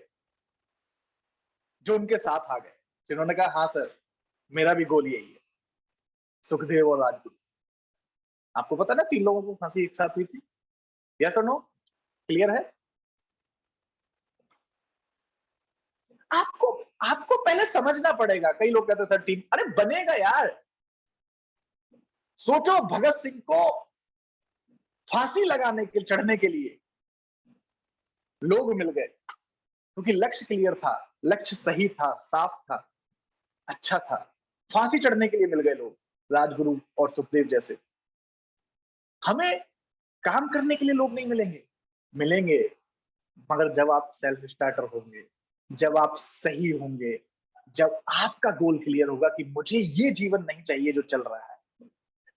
जो उनके साथ आ गए, जिन्होंने कहा हाँ सर मेरा भी गोल यही है, सुखदेव और राजगुरु। आपको पता ना 3 लोगों को फांसी एक साथ हुई थी। यस और नो? क्लियर है? आपको आपको पहले समझना पड़ेगा। कई लोग कहते हैं सर टीम, अरे बनेगा यार। सोचो भगत सिंह को फांसी लगाने के, चढ़ने के लिए लोग मिल गए क्योंकि लक्ष्य क्लियर था, लक्ष्य सही था, साफ था, अच्छा था। फांसी चढ़ने के लिए मिल गए लोग, राजगुरु और सुखदेव जैसे। हमें काम करने के लिए लोग नहीं मिलेंगे, मिलेंगे मगर जब आप सेल्फ स्टार्टर होंगे, जब आप सही होंगे, जब आपका गोल क्लियर होगा कि मुझे ये जीवन नहीं चाहिए जो चल रहा है,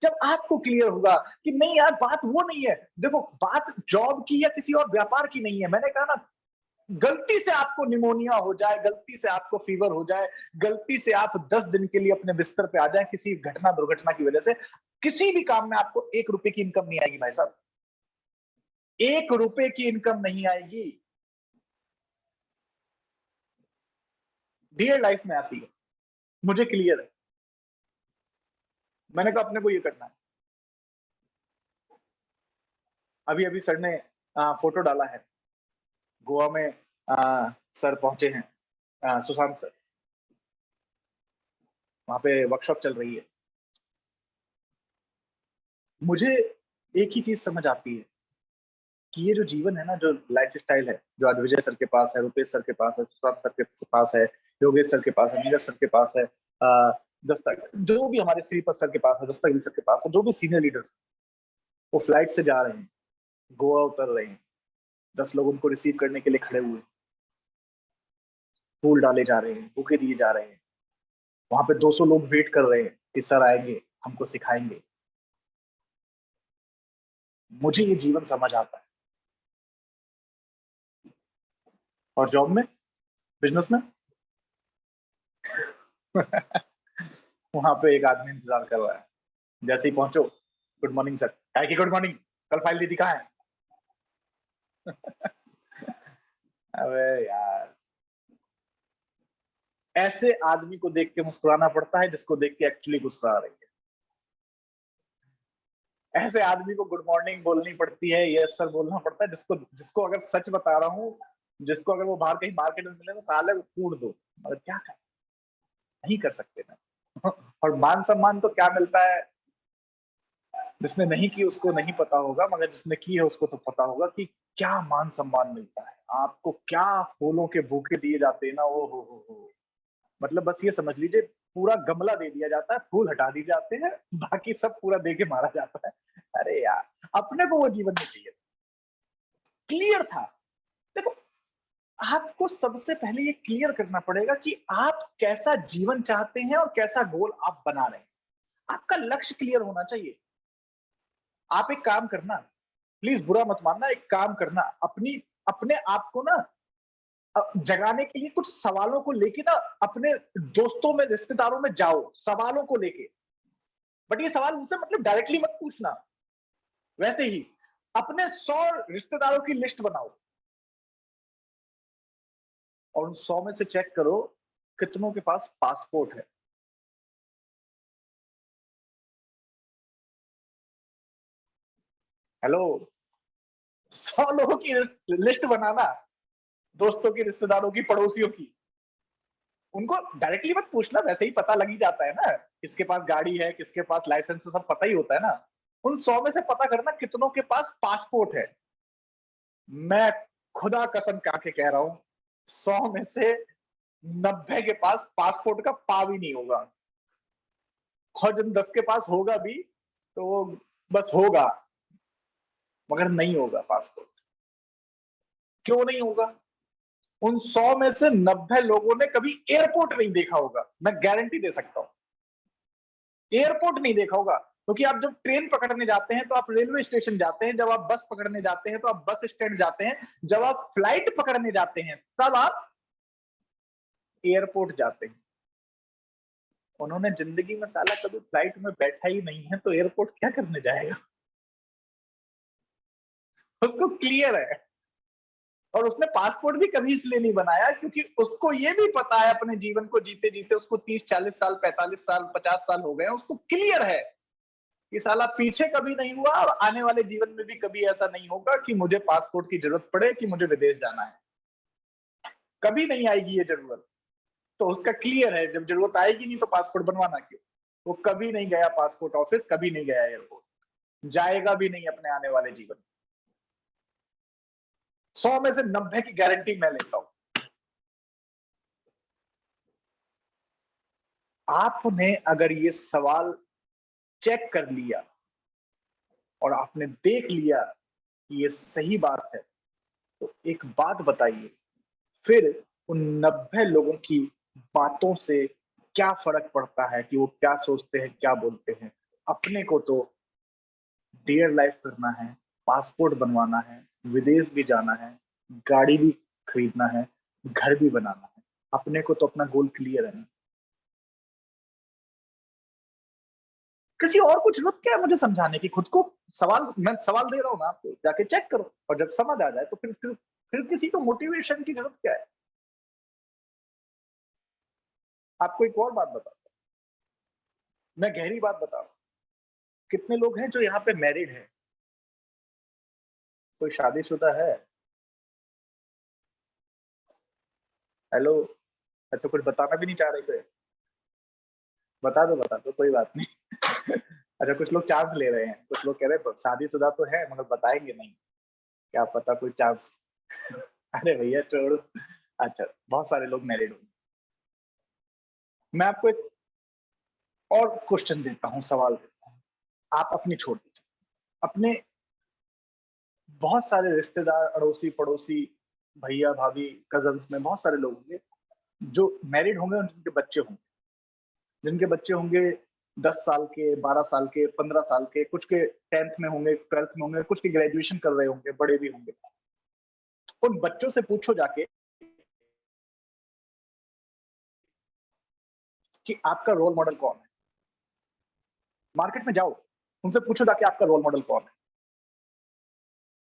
जब आपको क्लियर होगा कि नहीं यार बात वो नहीं है। देखो बात जॉब की या किसी और व्यापार की नहीं है। मैंने कहा ना, गलती से आपको निमोनिया हो जाए, गलती से आपको फीवर हो जाए, गलती से आप 10 दिन के लिए अपने बिस्तर पे आ जाए किसी घटना दुर्घटना की वजह से, किसी भी काम में आपको 1 रुपए की इनकम नहीं आएगी भाई साहब। 1 रुपए की इनकम नहीं आएगी। डियर लाइफ में आती है, मुझे क्लियर है। मैंने कहा अपने को ये करना है। अभी अभी सर ने फोटो डाला है, गोवा में सर पहुंचे हैं, सुशांत सर, वहां पे वर्कशॉप चल रही है। मुझे एक ही चीज समझ आती है कि ये जो जीवन है ना, जो लाइफ स्टाइल है, जो आज विजय सर के पास है, रुपेश सर के पास है, सुशांत सर के पास है, योगेश सर के पास है, नीरज सर के पास है, दस्तक जो भी हमारे श्रीपद सर के पास है, दस्तक सर के पास है, जो भी सीनियर लीडर्स, वो फ्लाइट से जा रहे हैं, गोवा उतर रहे हैं, 10 लोग उनको रिसीव करने के लिए खड़े हुए, फूल डाले जा रहे हैं, बुके दिए जा रहे हैं। वहां पे 200 लोग वेट कर रहे हैं कि सर आएंगे, हमको सिखाएंगे। मुझे ये जीवन समझ आता है। और जॉब में, बिजनेस में वहां पे एक आदमी इंतजार कर रहा है। जैसे ही पहुंचो, गुड मॉर्निंग सर। है कि गुड मॉर्निंग, कल फाइल दी थी, कहाँ है? अबे यार, ऐसे आदमी को देख के मुस्कुराना पड़ता है जिसको देख के एक्चुअली गुस्सा आ रही है। ऐसे आदमी को गुड मॉर्निंग बोलनी पड़ती है, यस सर बोलना पड़ता है, जिसको जिसको अगर सच बता रहा हूँ, जिसको अगर वो बाहर कहीं मार्केट में मिले ना, साले को कूट दो, मगर क्या कर, नहीं कर सकते ना। और मान सम्मान तो क्या मिलता है? जिसने नहीं की उसको नहीं पता होगा, मगर जिसने की है उसको तो पता होगा कि क्या मान सम्मान मिलता है आपको, क्या फूलों के बुके दिए जाते हैं ना, ओ हो। मतलब बस ये समझ लीजिए, पूरा गमला दे दिया जाता है, फूल हटा दिए जाते हैं, बाकी सब पूरा दे के मारा जाता है। अरे यार, अपने को वो जीवन नहीं चाहिए, क्लियर था। देखो, आपको सबसे पहले ये क्लियर करना पड़ेगा कि आप कैसा जीवन चाहते हैं और कैसा गोल आप बना रहे हैं। आपका लक्ष्य क्लियर होना चाहिए। आप एक काम करना, प्लीज बुरा मत मानना, एक काम करना, अपने आप को ना जगाने के लिए कुछ सवालों को लेके ना अपने दोस्तों में, रिश्तेदारों में जाओ, सवालों को लेके। बट ये सवाल उनसे मतलब डायरेक्टली मत पूछना, वैसे ही अपने 100 रिश्तेदारों की लिस्ट बनाओ और उन 100 में से चेक करो कितनों के पास पासपोर्ट है। हेलो, 100 लोगों की लिस्ट बनाना, दोस्तों की, रिश्तेदारों की, पड़ोसियों की। उनको डायरेक्टली मत पूछना, वैसे ही पता लग ही जाता है ना, किसके पास गाड़ी है, किसके पास लाइसेंस है, सब पता ही होता है ना। उन 100 में से पता करना कितनों के पास पासपोर्ट है। मैं खुदा कसम खा के कह रहा हूं, 100 में से 90 के पास पासपोर्ट का पाव ही नहीं होगा। और जिन 10 के पास होगा भी तो वो बस होगा, मगर नहीं होगा पासपोर्ट। क्यों नहीं होगा? उन 100 में से 90 लोगों ने कभी एयरपोर्ट नहीं देखा होगा, मैं गारंटी दे सकता हूं। एयरपोर्ट नहीं देखा होगा, क्योंकि आप जब ट्रेन पकड़ने जाते हैं तो आप रेलवे स्टेशन जाते हैं, जब आप बस पकड़ने जाते हैं तो आप बस स्टैंड जाते हैं, जब आप फ्लाइट पकड़ने जाते हैं तब आप एयरपोर्ट जाते हैं। उन्होंने जिंदगी में साला कभी फ्लाइट में बैठा ही नहीं है, तो एयरपोर्ट क्या करने जाएगा? उसको क्लियर है। और उसने पासपोर्ट भी कभी इसलिए नहीं बनाया क्योंकि उसको ये भी पता है, अपने जीवन को जीते जीते उसको 30-40 साल, 45 साल, 50 साल हो गए हैं, उसको क्लियर है कि साला पीछे कभी नहीं हुआ और आने वाले जीवन में भी कभी ऐसा नहीं होगा कि मुझे पासपोर्ट की जरूरत पड़े कि मुझे विदेश जाना है। कभी नहीं आएगी ये जरूरत। तो उसका क्लियर है, जब जरूरत आएगी नहीं तो पासपोर्ट बनवाना क्यों। वो कभी नहीं गया पासपोर्ट ऑफिस, कभी नहीं गया एयरपोर्ट, जाएगा भी नहीं अपने आने वाले जीवन में। 100 में से 90 की गारंटी मैं लेता हूं। आपने अगर ये सवाल चेक कर लिया और आपने देख लिया कि ये सही बात है, तो एक बात बताइए, फिर उन 90 लोगों की बातों से क्या फर्क पड़ता है कि वो क्या सोचते हैं, क्या बोलते हैं। अपने को तो डियर लाइफ करना है, पासपोर्ट बनवाना है, विदेश भी जाना है, गाड़ी भी खरीदना है, घर भी बनाना है। अपने को तो अपना गोल क्लियर है ना। किसी और को जरूरत क्या है मुझे समझाने की? खुद को सवाल, मैं सवाल दे रहा हूँ ना आपको, जाके चेक करो, और जब समझ आ जाए तो फिर किसी को मोटिवेशन की जरूरत क्या है? आपको एक और बात बता, मैं गहरी बात बता रहा हूँ। कितने लोग हैं जो यहाँ पे मैरिड है? कोई शादीशुदा है? हेलो? अच्छा, कुछ बताना भी नहीं चाह रहे थे? बता दो, कोई बात नहीं। अच्छा, कुछ लोग चांस ले रहे हैं, कुछ लोग कह रहे हैं शादीशुदा तो है मगर बताएंगे नहीं, क्या पता कोई चांस। अरे भैया छोड़ो। अच्छा, बहुत सारे लोग मैरिड होंगे। मैं आपको एक और क्वेश्चन देता हूँ, सवाल देता हूँ, आप अपनी छोड़ दीजिए। अपने बहुत सारे रिश्तेदार, अड़ोसी पड़ोसी, भैया भाभी, कजन्स में बहुत सारे लोग होंगे जो मैरिड होंगे और जिनके बच्चे होंगे, जिनके बच्चे होंगे 10 साल के, 12 साल के, 15 साल के, कुछ के 10th में होंगे, 12th में होंगे, कुछ के ग्रेजुएशन कर रहे होंगे, बड़े भी होंगे। उन बच्चों से पूछो जाके कि आपका रोल मॉडल कौन है। मार्केट में जाओ, उनसे पूछो जाके आपका रोल मॉडल कौन है,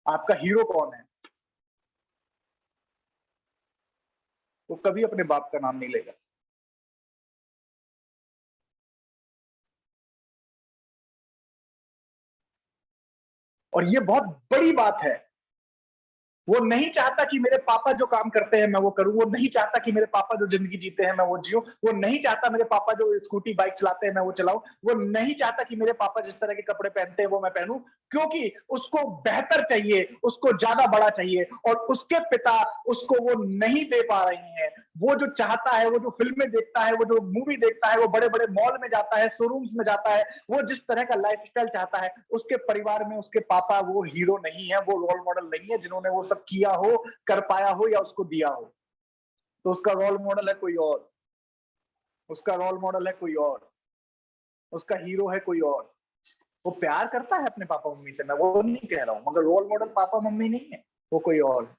आपका हीरो कौन है। वो कभी अपने बाप का नाम नहीं लेगा। और ये बहुत बड़ी बात है, वो नहीं चाहता कि मेरे पापा जो काम करते हैं मैं वो करूं, वो नहीं चाहता कि मेरे पापा जो जिंदगी जीते हैं मैं वो जीऊं, वो नहीं चाहता मेरे पापा जो स्कूटी बाइक चलाते हैं मैं वो चलाऊं, वो नहीं चाहता कि मेरे पापा जिस तरह के कपड़े पहनते हैं वो मैं पहनूं, क्योंकि उसको बेहतर चाहिए, उसको ज्यादा बड़ा चाहिए, और उसके पिता उसको वो नहीं दे पा रही हैं। वो जो चाहता है, वो जो फिल्में देखता है, वो जो मूवी देखता है, वो बड़े बड़े मॉल में जाता है, शोरूम्स में जाता है, वो जिस तरह का लाइफस्टाइल चाहता है, उसके परिवार में उसके पापा वो हीरो नहीं है, वो रोल मॉडल नहीं है जिन्होंने वो सब किया हो, कर पाया हो या उसको दिया हो। तो उसका रोल मॉडल है कोई और, उसका रोल मॉडल है कोई और, उसका हीरो है कोई और। वो प्यार करता है अपने पापा मम्मी से, मैं वो नहीं कह रहा हूं, मगर रोल मॉडल पापा मम्मी नहीं है, वो कोई और है।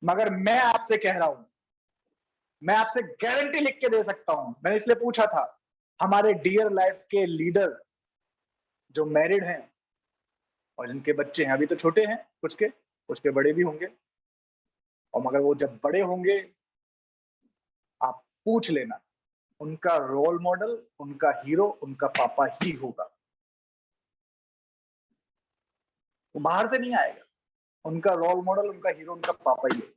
मगर मैं आपसे कह रहा हूं, मैं आपसे गारंटी लिख के दे सकता हूं, मैंने इसलिए पूछा था, हमारे डियर लाइफ के लीडर जो मैरिड हैं और जिनके बच्चे हैं, अभी तो छोटे हैं, कुछ के बड़े भी होंगे, और मगर वो जब बड़े होंगे, आप पूछ लेना, उनका रोल मॉडल, उनका हीरो, उनका पापा ही होगा। वो बाहर से नहीं आएगा, उनका रोल मॉडल, उनका हीरो, उनका पापा ही होगा।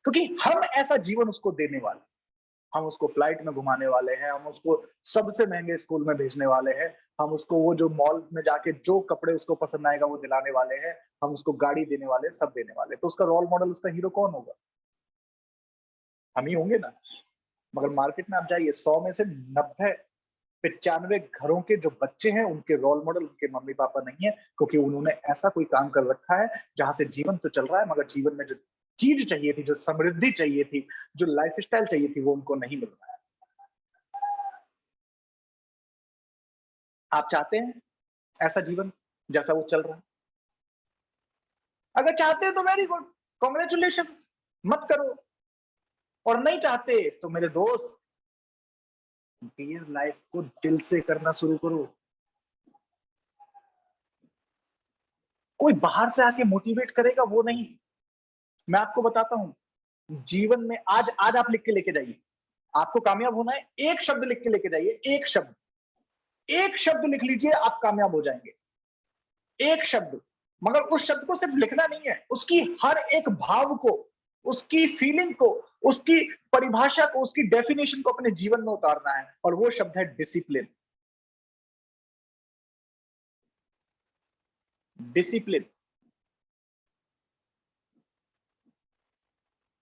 क्योंकि हम ऐसा जीवन उसको देने वाले, हम उसको फ्लाइट में घुमाने वाले हैं, हम उसको सबसे महंगे स्कूल में भेजने वाले हैं, हम उसको वो जो मॉल में जाके जो कपड़े उसको पसंद आएगा वो दिलाने वाले हैं, हम उसको गाड़ी देने वाले हैं, सब देने वाले हैं। तो उसका रोल मॉडल, उसका हीरो कौन होगा? हम ही होंगे ना। मगर मार्केट में आप जाइए, 100 में से 90-95 घरों के जो बच्चे हैं उनके रोल मॉडल उनके मम्मी पापा नहीं है, क्योंकि उन्होंने ऐसा कोई काम कर रखा है जहां से जीवन तो चल रहा है, मगर जीवन में जो चीज चाहिए थी, जो समृद्धि चाहिए थी, जो लाइफस्टाइल चाहिए थी, वो उनको नहीं मिल रहा है। आप चाहते हैं ऐसा जीवन जैसा वो चल रहा है? अगर चाहते हैं तो वेरी गुड, कॉन्ग्रेचुलेशन, मत करो। और नहीं चाहते तो मेरे दोस्त, डियर लाइफ को दिल से करना शुरू करो। कोई बाहर से आके मोटिवेट करेगा वो नहीं। मैं आपको बताता हूं, जीवन में आज आज आप लिख के लेके जाइए, आपको कामयाब होना है, एक शब्द लिख के लेके जाइए, एक शब्द, एक शब्द लिख लीजिए, आप कामयाब हो जाएंगे। एक शब्द। मगर उस शब्द को सिर्फ लिखना नहीं है, उसकी हर एक भाव को, उसकी फीलिंग को, उसकी परिभाषा को, उसकी डेफिनेशन को अपने जीवन में उतारना है, और वो शब्द है डिसिप्लिन। डिसिप्लिन।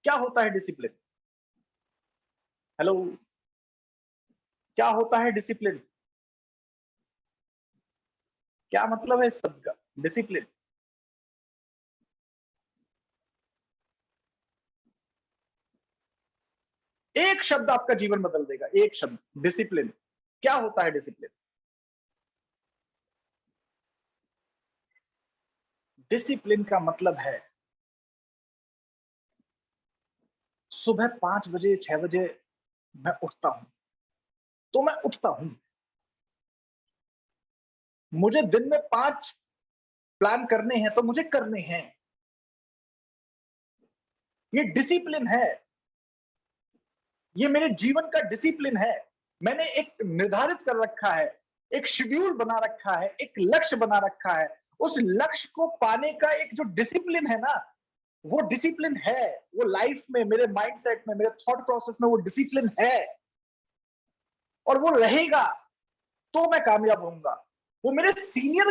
क्या होता है डिसिप्लिन? हेलो, क्या होता है डिसिप्लिन? क्या मतलब है इस शब्द का, डिसिप्लिन? एक शब्द आपका जीवन बदल देगा, एक शब्द, डिसिप्लिन। क्या होता है डिसिप्लिन? डिसिप्लिन का मतलब है सुबह 5 बजे 6 बजे मैं उठता हूं, तो मैं उठता हूं। मुझे दिन में 5 प्लान करने हैं तो मुझे करने हैं। ये डिसिप्लिन है, ये मेरे जीवन का डिसिप्लिन है। मैंने एक निर्धारित कर रखा है, एक शेड्यूल बना रखा है, एक लक्ष्य बना रखा है। उस लक्ष्य को पाने का एक जो डिसिप्लिन है ना, वो डिसिप्लिन है। वो लाइफ में, मेरे माइंडसेट में, मेरे थॉट प्रोसेस में वो डिसिप्लिन है, और वो रहेगा तो मैं कामयाब होऊंगा। वो मेरे सीनियर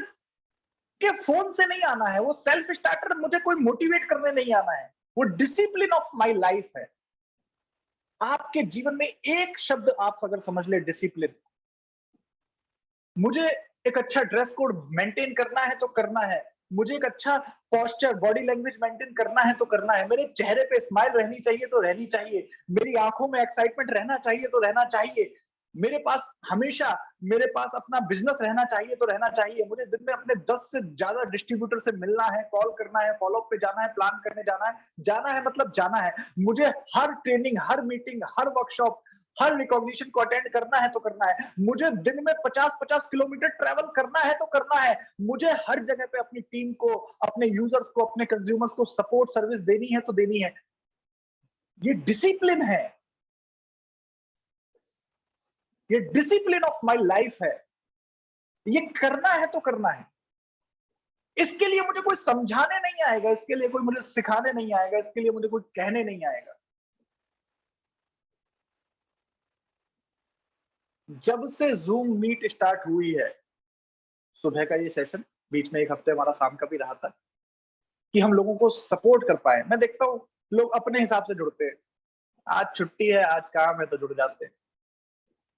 के फोन से नहीं आना है, वो सेल्फ स्टार्टर मुझे कोई मोटिवेट करने नहीं आना है, वो डिसिप्लिन ऑफ माई लाइफ है। आपके जीवन में एक शब्द आप अगर समझ ले, डिसिप्लिन। मुझे एक अच्छा ड्रेस कोड मेंटेन करना है तो करना है, मुझे एक अच्छा पोस्चर, बॉडी लैंग्वेज मेंटेन करना है तो करना है, मेरे चेहरे पे स्माइल रहनी चाहिए तो रहनी चाहिए, मेरी आंखों में एक्साइटमेंट रहना चाहिए तो रहना चाहिए, मेरे पास हमेशा, मेरे पास अपना बिजनेस रहना चाहिए तो रहना चाहिए, मुझे दिन में अपने 10 से ज्यादा डिस्ट्रीब्यूटर से मिलना है, कॉल करना है, फॉलोअप पे जाना है, प्लान करने जाना है मतलब जाना है, मुझे हर ट्रेनिंग, हर मीटिंग, हर वर्कशॉप, हर रिकॉग्निशन को अटेंड करना है तो करना है, मुझे दिन में 50-50 किलोमीटर ट्रेवल करना है तो करना है, मुझे हर जगह पे अपनी टीम को, अपने यूजर्स को, अपने कंज्यूमर्स को सपोर्ट सर्विस देनी है तो देनी है। ये डिसिप्लिन है, ये डिसिप्लिन ऑफ माई लाइफ है। ये करना है तो करना है। इसके लिए मुझे कोई समझाने नहीं आएगा, इसके लिए कोई मुझे सिखाने नहीं आएगा, इसके लिए मुझे कोई कहने नहीं आएगा। जब से जूम मीट स्टार्ट हुई है, सुबह का ये सेशन, बीच में एक हफ्ते हमारा शाम का भी रहा था, कि हम लोगों को सपोर्ट कर पाए। मैं देखता हूँ लोग अपने हिसाब से जुड़ते हैं, आज छुट्टी है, आज काम है तो जुड़ जाते हैं,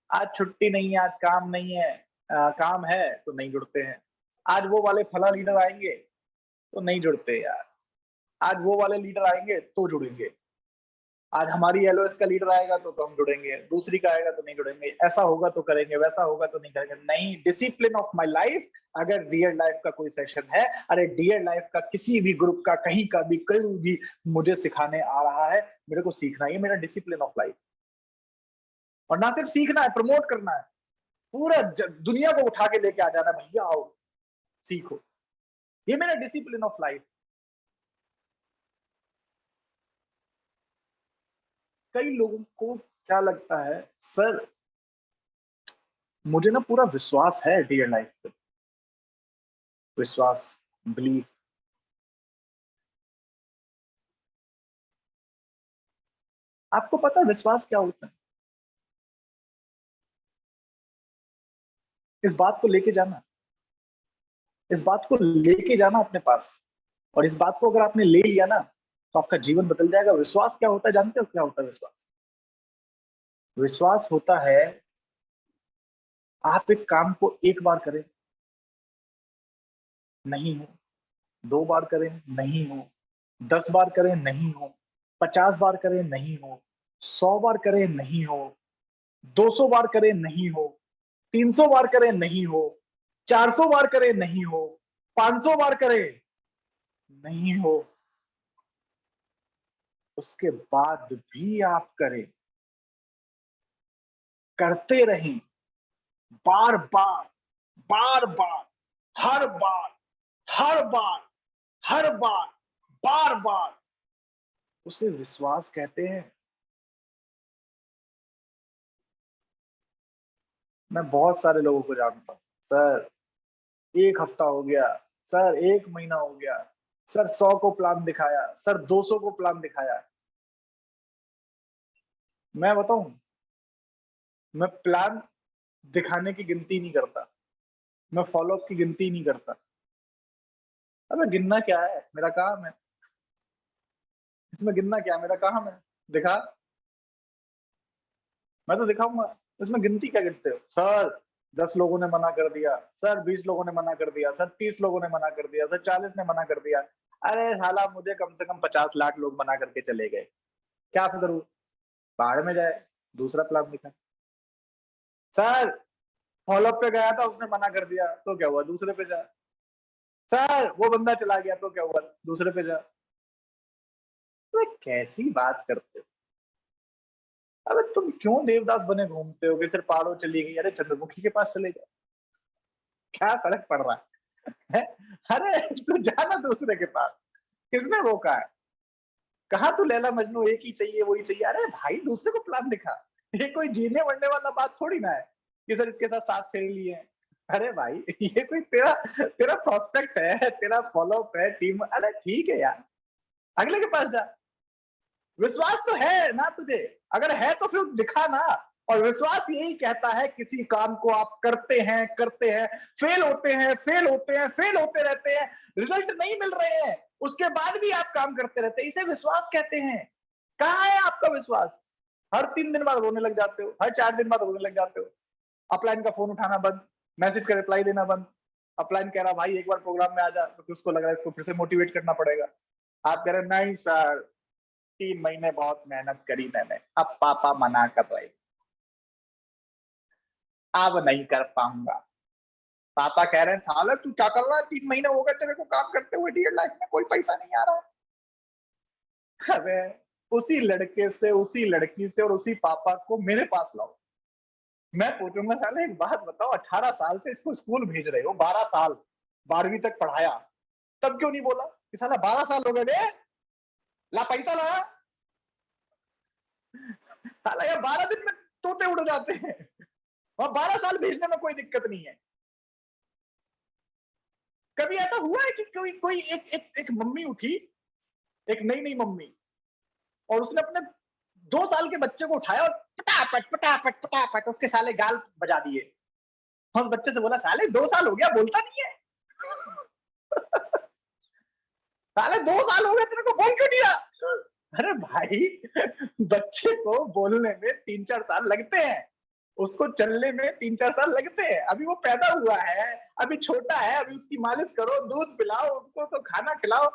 आज छुट्टी नहीं है, आज काम नहीं है, काम है तो नहीं जुड़ते हैं, आज वो वाले फला लीडर आएंगे तो नहीं जुड़ते यार, आज वो वाले लीडर आएंगे तो जुड़ेंगे, आज हमारी एलओएस का लीडर आएगा तो हम जुड़ेंगे, दूसरी का आएगा तो नहीं जुड़ेंगे, ऐसा होगा तो करेंगे, वैसा होगा तो नहीं करेंगे। नहीं, डिसिप्लिन ऑफ माय लाइफ। अगर डियर लाइफ का कोई सेशन है, अरे डियर लाइफ का किसी भी ग्रुप का, कहीं का भी, कहीं भी मुझे सिखाने आ रहा है, मेरे को सीखना है, ये मेरा डिसिप्लिन ऑफ लाइफ। और ना सिर्फ सीखना है, प्रमोट करना है, पूरा दुनिया को उठा के लेके आ जाना है, भैया आओ सीखो, ये मेरा डिसिप्लिन ऑफ लाइफ। कई लोगों को क्या लगता है, सर मुझे ना पूरा विश्वास है डियर लाइफ पे, विश्वास, बिलीफ। आपको पता है विश्वास क्या होता है? इस बात को लेके जाना, इस बात को लेके जाना अपने पास, और इस बात को अगर आपने ले लिया ना तो आपका जीवन बदल जाएगा। विश्वास क्या होता है जानते हो? क्या होता है विश्वास? विश्वास होता है, आप एक काम को एक बार करें, नहीं हो, 2 बार करें, नहीं हो, 10 बार करें, नहीं हो, 50 बार करें, नहीं हो, 100 बार करें, नहीं हो, 200 बार करें, नहीं हो, 300 बार करें, नहीं हो, 400 बार करें, नहीं हो, 500 बार करें, नहीं हो, उसके बाद भी आप करें, करते रहें, बार बार, बार बार, हर बार, हर बार, हर बार, बार बार, उसे विश्वास कहते हैं। मैं बहुत सारे लोगों को जानता हूं, सर 1 हफ्ता हो गया, सर 1 महीना हो गया, सर 100 को प्लान दिखाया, सर 200 को प्लान दिखाया। मैं बताऊं, मैं प्लान दिखाने की गिनती नहीं करता, मैं फॉलोअप की गिनती नहीं करता। अबे गिनना क्या है, मेरा काम है, इसमें गिनना क्या है, मेरा काम है, दिखा, मैं तो दिखाऊंगा। इसमें गिनती क्या गिनते हो सर? 10 लोगों ने मना कर दिया सर, 20 लोगों ने मना कर दिया सर, 30 लोगों ने मना कर दिया सर, 40 ने मना कर दिया। अरे साला, मुझे कम से कम 50 लाख लोग मना करके चले गए, क्या करूं? बाहर में जाए, दूसरा प्लान दिखा। सर फॉलोअप पे गया था, उसने मना कर दिया, तो क्या हुआ? दूसरे पे जा। सर वो बंदा चला गया, तो क्या हुआ? दूसरे पे जा। तो कैसी बात करते हो? अबे तुम क्यों देवदास बने घूमते हो कि सिर्फ पहाड़ों चली गई? अरे चंद्रमुखी के पास चले जाओ, क्या फर्क पड़ रहा है? अरे तू जाना दूसरे के पास, किसने रोका है? कहा तू लैला मजनू एक ही चाहिए, वही चाहिए? अरे भाई दूसरे को प्लान दिखा, ये कोई जीने मरने वाला बात थोड़ी ना है कि सर इसके साथ 7 फेरे लिए हैं। अरे भाई ये कोई तेरा तेरा प्रोस्पेक्ट है, तेरा फॉलोअप है, टीम, अरे ठीक है यार, अगले के पास जा। विश्वास तो है ना तुझे, अगर है तो फिर दिखा ना। और विश्वास यही कहता है, किसी काम को आप करते हैं, फेल होते हैं, फेल होते हैं, फेल होते रहते हैं, रिजल्ट नहीं मिल रहे हैं, उसके बाद भी आप काम करते रहते हैं, इसे विश्वास कहते हैं। कहाँ है आपका विश्वास? हर 3 दिन बाद रोने लग जाते हो, हर 4 दिन बाद रोने लग जाते हो, अपलाइन का फोन उठाना बंद, मैसेज का रिप्लाई देना बंद। अपलाइन कह रहा भाई एक बार प्रोग्राम में आ जा, तो उसको लग रहा है इसको फिर से मोटिवेट करना पड़ेगा। आप कह रहे नहीं सर, 3 महीने बहुत मेहनत करी मैंने, अब पापा मना कर रहे, अब नहीं कर पाऊंगा। पापा कह रहे हैं साला तू क्या कर रहा है, 3 महीने हो गए तेरे को काम करते हुए, डियर लाइफ में कोई पैसा नहीं आ रहा है। अबे उसी लड़के से, उसी लड़की से और उसी पापा को मेरे पास लाओ, मैं पूछूंगा साले एक बात बताओ, 18 साल से इसको स्कूल भेज रहे हो, 12 साल 12वीं तक पढ़ाया, तब क्यों नहीं बोला कि साला 12 साल हो गए, ला पैसा ला? साला यार 12 दिन में तोते उड़ जाते हैं, और 12 साल भेजने में कोई दिक्कत नहीं है। कभी ऐसा हुआ है कि कोई कोई एक मम्मी उठी, एक नई नई मम्मी, और उसने अपने 2 साल के बच्चे को उठाया और पटापट पटापट पटापट उसके साले गाल बजा दिए, और उस बच्चे से बोला, साले 2 साल हो गया बोलता नहीं है। साले 2 साल हो गए तेरे को, बोल क्यों नहीं रहा? अरे भाई, बच्चे को बोलने में 3-4 साल लगते हैं, उसको चलने में 3-4 साल लगते हैं। अभी वो पैदा हुआ है, अभी छोटा है, अभी उसकी मालिश करो, दूध पिलाओ, उसको तो खाना खिलाओ।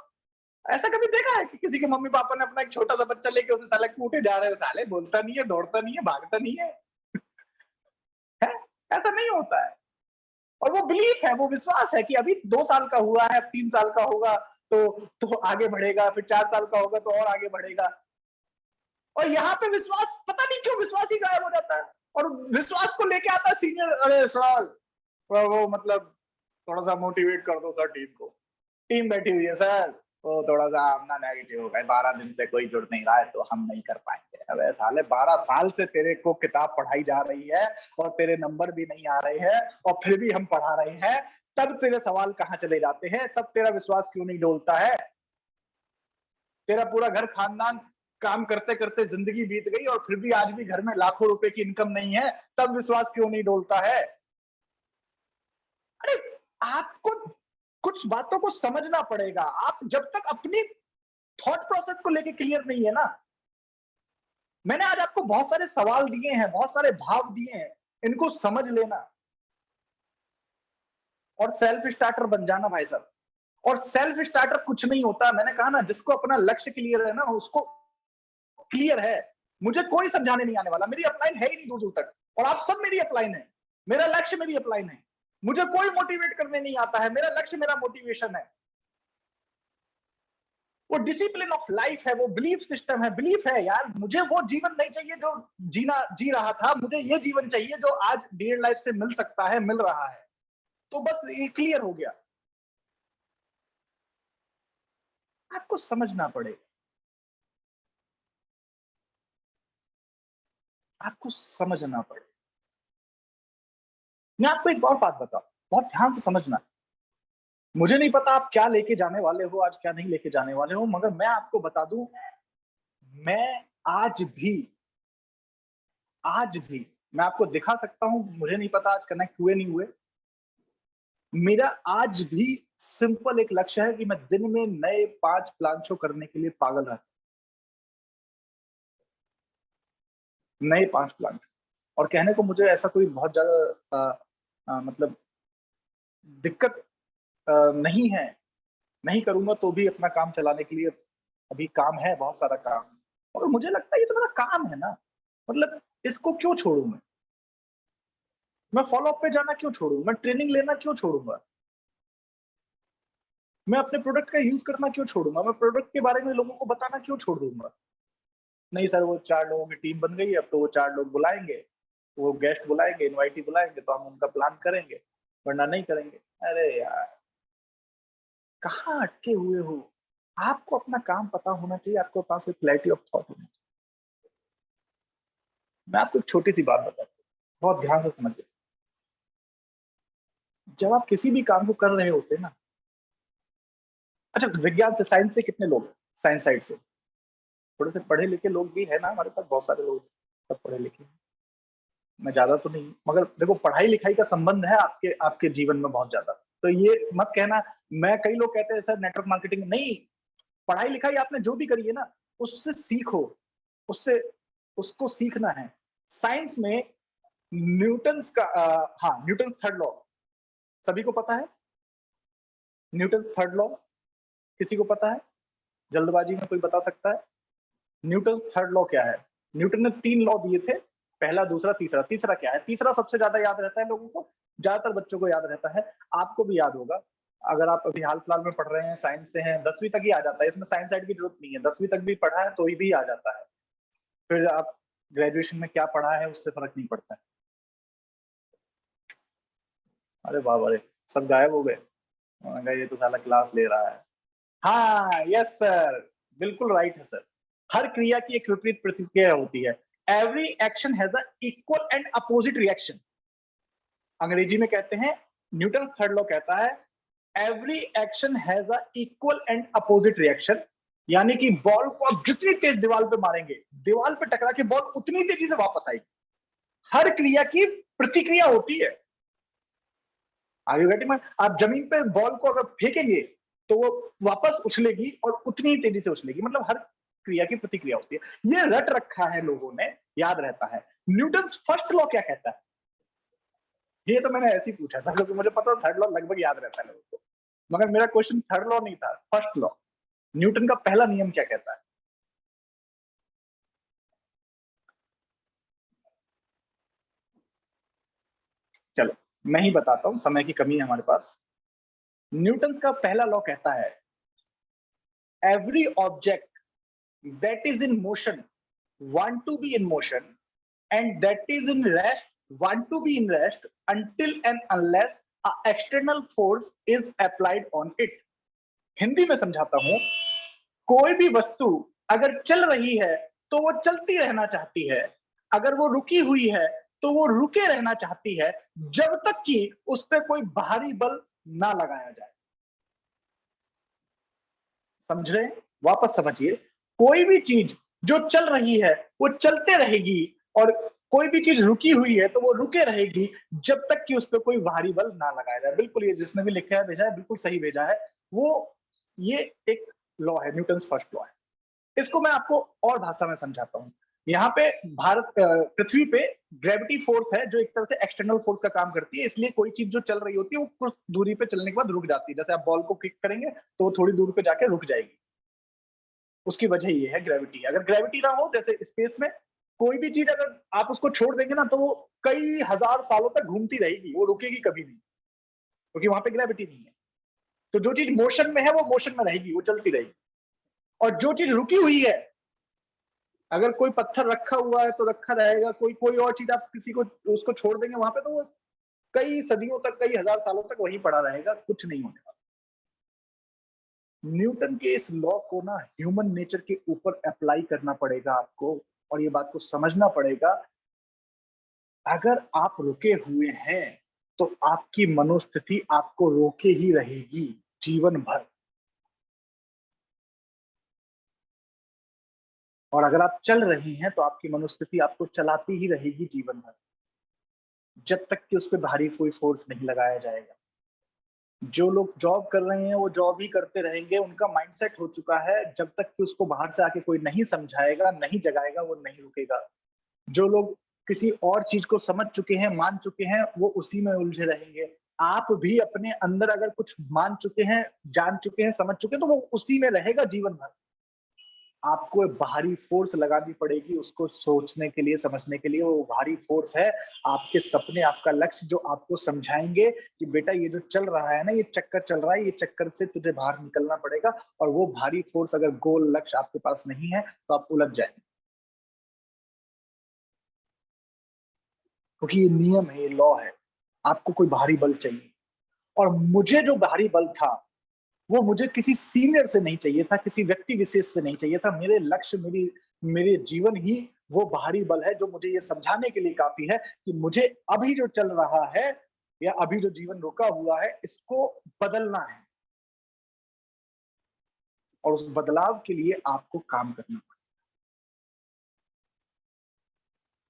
ऐसा कभी देखा है कि किसी के मम्मी पापा ने अपना एक छोटा सा बच्चा लेके उसे साले कूटे जा रहे हैं, साले बोलता नहीं है, दौड़ता नहीं है, भागता नहीं है, है? ऐसा नहीं होता है। और वो बिलीफ है, वो विश्वास है कि अभी 2 साल का हुआ है, 3 साल का होगा तो आगे बढ़ेगा, फिर 4 साल का होगा तो और आगे बढ़ेगा। और यहाँ पे विश्वास, पता नहीं क्यों विश्वास ही गायब हो जाता है, और विश्वास को लेके आता है सीनियर, अरे सर वो मतलब थोड़ा सा मोटिवेट कर दो सर टीम को। टीम बैठी हुई है सर, वो थोड़ा सा अपना नेगेटिव हो गया, 12 दिन से कोई जुड़ नहीं रहा है तो हम नहीं कर पाएंगे। अबे साले 12 साल से तेरे को किताब पढ़ाई जा रही है और तेरे नंबर भी नहीं आ रहे हैं, और फिर भी हम पढ़ा रहे हैं, तब तेरे सवाल कहाँ चले जाते हैं? तब तेरा विश्वास क्यों नहीं डोलता है? तेरा पूरा घर खानदान काम करते करते जिंदगी बीत गई और फिर भी आज भी घर में लाखों रुपए की इनकम नहीं है, तब विश्वास क्यों नहीं डोलता है? अरे आपको कुछ बातों को समझना पड़ेगा। आप जब तक अपनी थॉट प्रोसेस को लेके क्लियर नहीं है ना, मैंने आज आपको बहुत सारे सवाल दिए हैं, बहुत सारे भाव दिए हैं, इनको समझ लेना और सेल्फ स्टार्टर बन जाना भाई साहब। और सेल्फ स्टार्टर कुछ नहीं होता, मैंने कहा ना, जिसको अपना लक्ष्य क्लियर है ना, उसको क्लियर है। मुझे कोई समझाने नहीं आने वाला, मेरी अपलाइन है ही नहीं दूर दूर तक, और आप सब मेरी अपलाइन है, मेरा लक्ष्य मेरी अपलाइन है। मुझे कोई मोटिवेट करने नहीं आता है, मेरा लक्ष्य मेरा मोटिवेशन है। वो डिसिप्लिन ऑफ लाइफ है, वो बिलीफ सिस्टम है, बिलीफ है यार, मुझे वो जीवन नहीं चाहिए जो जी रहा था, मुझे ये जीवन चाहिए जो आज डियर लाइफ से मिल सकता है, मिल रहा है। तो बस ये क्लियर हो गया। आपको समझना पड़ेगा, आपको समझना पड़ेगा। मैं आपको एक और बात बताऊं, बहुत ध्यान से समझना। मुझे नहीं पता आप क्या लेके जाने वाले हो आज, क्या नहीं लेके जाने वाले हो, मगर मैं आपको बता दूं, मैं आज भी मैं आपको दिखा सकता हूं, मुझे नहीं पता आज कनेक्ट हुए नहीं हुए। मेरा आज भी सिंपल एक लक्ष्य है कि मैं दिन में नए 5 प्लान शो करने के लिए पागल रहता हूं, नए 5 प्लान। और कहने को मुझे ऐसा कोई बहुत ज्यादा मतलब दिक्कत नहीं है, नहीं करूंगा तो भी अपना काम चलाने के लिए अभी काम है, बहुत सारा काम। और मुझे लगता है ये तो मेरा काम है ना, मतलब इसको क्यों छोड़ू मैं फॉलो अप पे जाना क्यों छोड़ू, मैं ट्रेनिंग लेना क्यों छोड़ूंगा, मैं अपने प्रोडक्ट का यूज करना क्यों छोड़ूंगा, मैं प्रोडक्ट के बारे में लोगों को बताना क्यों छोड़ दूंगा? नहीं सर, वो 4 लोगों की टीम बन गई, अब तो वो 4 लोग बुलाएंगे, वो गेस्ट बुलाएंगे, इनवाइटी बुलाएंगे तो हम उनका प्लान करेंगे, वरना नहीं करेंगे। अरे यार, कहाँ अटके हुए हो? आपको अपना काम पता होना चाहिए, आपको पास एक क्लैरिटी ऑफ थॉट होनी चाहिए। मैं आपको एक छोटी सी बात बताता हूँ, बहुत ध्यान से समझिए। जब आप किसी भी काम को कर रहे होते हैं ना, अच्छा विज्ञान से, साइंस से कितने लोग, साइंस साइड से थोड़े से पढ़े लिखे लोग भी है ना हमारे पास, बहुत सारे लोग सब पढ़े लिखे हैं। मैं ज्यादा तो नहीं, मगर देखो पढ़ाई लिखाई का संबंध है आपके आपके जीवन में बहुत ज्यादा। तो ये मत कहना, मैं कई लोग कहते हैं सर नेटवर्क मार्केटिंग नहीं, पढ़ाई लिखाई आपने जो भी करी है ना, उससे सीखो, उससे उसको सीखना है। साइंस में न्यूटन्स का हाँ, न्यूटन्स थर्ड लॉ सभी को पता है। न्यूटन्स थर्ड लॉ किसी को पता है? जल्दबाजी में कोई बता सकता है? न्यूटन्स थर्ड लॉ क्या है? न्यूटन ने 3 लॉ दिए थे, पहला, दूसरा, तीसरा। तीसरा क्या है? तीसरा सबसे ज्यादा याद रहता है लोगों को, ज्यादातर बच्चों को याद रहता है, आपको भी याद होगा। अगर आप अभी हाल फिलहाल में पढ़ रहे हैं, साइंस से हैं, 10वीं तक ही आ जाता है, इसमें साइंस साइड की जरूरत नहीं है, 10वीं तक भी पढ़ा है तो भी आ जाता है। फिर आप ग्रेजुएशन में क्या पढ़ा है उससे फर्क नहीं पड़ता है। अरे बाबा रे, सब गायब हो गए, ये तो साला क्लास ले रहा है। हाँ यस सर, बिल्कुल राइट है सर। हर क्रिया की एक विपरीत प्रतिक्रिया होती है। Every action has a equal and opposite reaction. अंग्रेजी में कहते हैं, न्यूटन थर्ड लॉ कहता है, every action has a equal and opposite reaction, यानी कि बॉल को आप जितनी तेज दीवार पे मारेंगे, दीवार पे टकरा के बॉल उतनी तेजी से वापस आएगी। हर क्रिया की प्रतिक्रिया होती है। Are you getting? आप जमीन पे बॉल को अगर फेंकेंगे तो वो वापस उछलेगी और उतनी ही तेजी से उछलेगी, मतलब हर क्रिया की प्रतिक्रिया होती है। ये रट रखा है लोगों ने, याद रहता है। न्यूटन फर्स्ट लॉ क्या कहता है? ये तो मैंने ऐसे ही पूछा था क्योंकि मुझे पता थर्ड लॉ लगभग याद रहता है लोगों को, मगर मेरा क्वेश्चन थर्ड लॉ नहीं था, फर्स्ट लॉ। न्यूटन का पहला नियम क्या कहता है? चलो मैं ही बताता हूं, समय की कमी है हमारे पास। न्यूटन का पहला लॉ कहता है, every object that is in motion want to be in motion and that is in rest want to be in rest until and unless a external force is applied on it। Hindi में समझाता हूं, कोई भी वस्तु अगर चल रही है तो वो चलती रहना चाहती है, अगर वो रुकी हुई है तो वो रुके रहना चाहती है, जब तक कि उस पर कोई बाहरी बल ना लगाया जाए। समझ रहे हैं? वापस समझिए, कोई भी चीज जो चल रही है वो चलते रहेगी और कोई भी चीज रुकी हुई है तो वो रुके रहेगी जब तक कि उस पर कोई बाहरी बल ना लगाया जाए। बिल्कुल, ये जिसने भी लिखा है भेजा है बिल्कुल सही भेजा है। वो ये एक लॉ है, न्यूटन फर्स्ट लॉ है। इसको मैं आपको और भाषा में समझाता हूँ। यहाँ पे पृथ्वी पे ग्रेविटी फोर्स है जो एक तरह से एक्सटर्नल फोर्स का काम करती है, इसलिए कोई चीज जो चल रही होती है वो कुछ दूरी पे चलने के बाद रुक जाती है। जैसे आप बॉल को किक करेंगे तो वो थोड़ी दूर पे जाके रुक जाएगी, उसकी वजह ये है ग्रेविटी। अगर ग्रेविटी ना हो, जैसे स्पेस में कोई भी चीज अगर आप उसको छोड़ देंगे ना तो वो कई हजार सालों तक घूमती रहेगी, वो रुकेगी कभी नहीं, क्योंकि वहां पे ग्रेविटी नहीं है। तो जो चीज मोशन में है वो मोशन में रहेगी, वो चलती रहेगी। और जो चीज रुकी हुई है, अगर कोई पत्थर रखा हुआ है तो रखा रहेगा, कोई कोई और चीज आप किसी को उसको छोड़ देंगे वहां पे तो वो कई सदियों तक, कई हजार सालों तक वहीं पड़ा रहेगा, कुछ नहीं होने वाला। न्यूटन के इस लॉ को ना ह्यूमन नेचर के ऊपर अप्लाई करना पड़ेगा आपको, और ये बात को समझना पड़ेगा। अगर आप रुके हुए हैं तो आपकी मनोस्थिति आपको रोके ही रहेगी जीवन भर, और अगर आप चल रही हैं तो आपकी मनोस्थिति आपको चलाती ही रहेगी जीवन भर, जब तक कि उस पर भारी कोई फोर्स नहीं लगाया जाएगा। जो लोग जॉब कर रहे हैं वो जॉब ही करते रहेंगे, उनका माइंडसेट हो चुका है, जब तक कि उसको बाहर से आके कोई नहीं समझाएगा, नहीं जगाएगा, वो नहीं रुकेगा। जो लोग किसी और चीज को समझ चुके हैं, मान चुके हैं, वो उसी में उलझे रहेंगे। आप भी अपने अंदर अगर कुछ मान चुके हैं, जान चुके हैं, समझ चुके हैं, तो वो उसी में रहेगा जीवन भर। आपको बाहरी फोर्स लगानी पड़ेगी उसको सोचने के लिए, समझने के लिए। वो भारी फोर्स है आपके सपने, आपका लक्ष्य, जो आपको समझाएंगे कि बेटा ये जो चल रहा है ना, ये चक्कर चल रहा है, ये चक्कर से तुझे बाहर निकलना पड़ेगा। और वो भारी फोर्स अगर गोल लक्ष्य आपके पास नहीं है तो आप उलझ जाएंगे, क्योंकि ये नियम है, ये लॉ है। आपको कोई बाहरी बल चाहिए, और मुझे जो बाहरी बल था वो मुझे किसी सीनियर से नहीं चाहिए था, किसी व्यक्ति विशेष से नहीं चाहिए था। मेरे लक्ष्य, मेरे जीवन ही वो बाहरी बल है जो मुझे ये समझाने के लिए काफी है कि मुझे अभी जो चल रहा है या अभी जो जीवन रुका हुआ है इसको बदलना है, और उस बदलाव के लिए आपको काम करना पड़ेगा।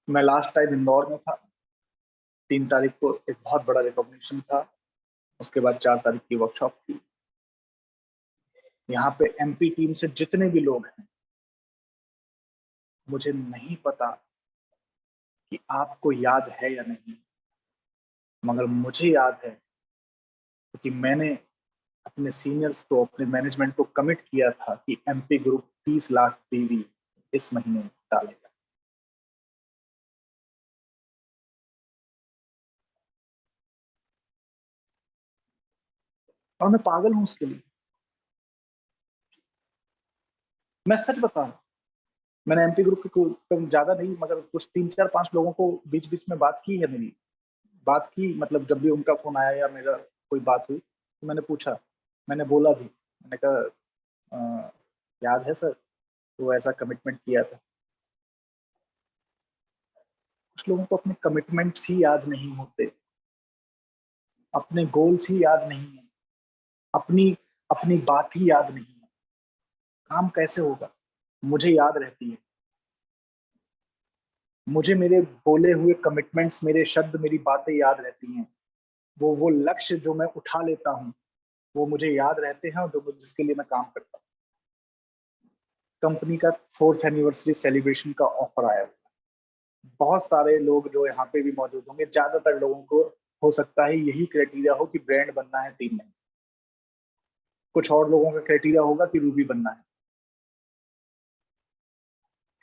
मैं लास्ट टाइम इंदौर में था, 3 तारीख को एक बहुत बड़ा रिकॉग्निशन था, उसके बाद 4 तारीख की वर्कशॉप थी। यहाँ पे एमपी टीम से जितने भी लोग हैं, मुझे नहीं पता कि आपको याद है या नहीं, मगर मुझे याद है क्योंकि मैंने अपने सीनियर्स को, अपने मैनेजमेंट को कमिट किया था कि एमपी ग्रुप 30 लाख टीवी इस महीने डालेगा। और मैं पागल हूं उसके लिए, मैं सच बता रहा हूं। मैंने एमपी ग्रुप के कम ज्यादा नहीं मगर कुछ 3 4 5 लोगों को बीच बीच में बात की है, मेरी बात की, मतलब जब भी उनका फोन आया या मेरा कोई बात हुई तो मैंने पूछा, मैंने बोला भी, मैंने कहा याद है सर, वो ऐसा कमिटमेंट किया था। कुछ लोगों को अपने कमिटमेंट्स ही याद नहीं होते, अपने गोल्स ही याद नहीं है। अपनी अपनी बात ही याद नहीं है, काम कैसे होगा? मुझे याद रहती है, मुझे मेरे बोले हुए कमिटमेंट्स, मेरे शब्द, मेरी बातें याद रहती हैं। वो लक्ष्य जो मैं उठा लेता हूँ वो मुझे याद रहते हैं, और जो जिसके लिए मैं काम करता हूँ। कंपनी का 4th एनिवर्सरी सेलिब्रेशन का ऑफर आया, बहुत सारे लोग जो यहाँ पे भी मौजूद होंगे, ज्यादातर लोगों को हो सकता है यही क्राइटेरिया हो कि ब्रांड बनना है 3 महीने, कुछ और लोगों का क्राइटेरिया होगा कि रूबी बनना है।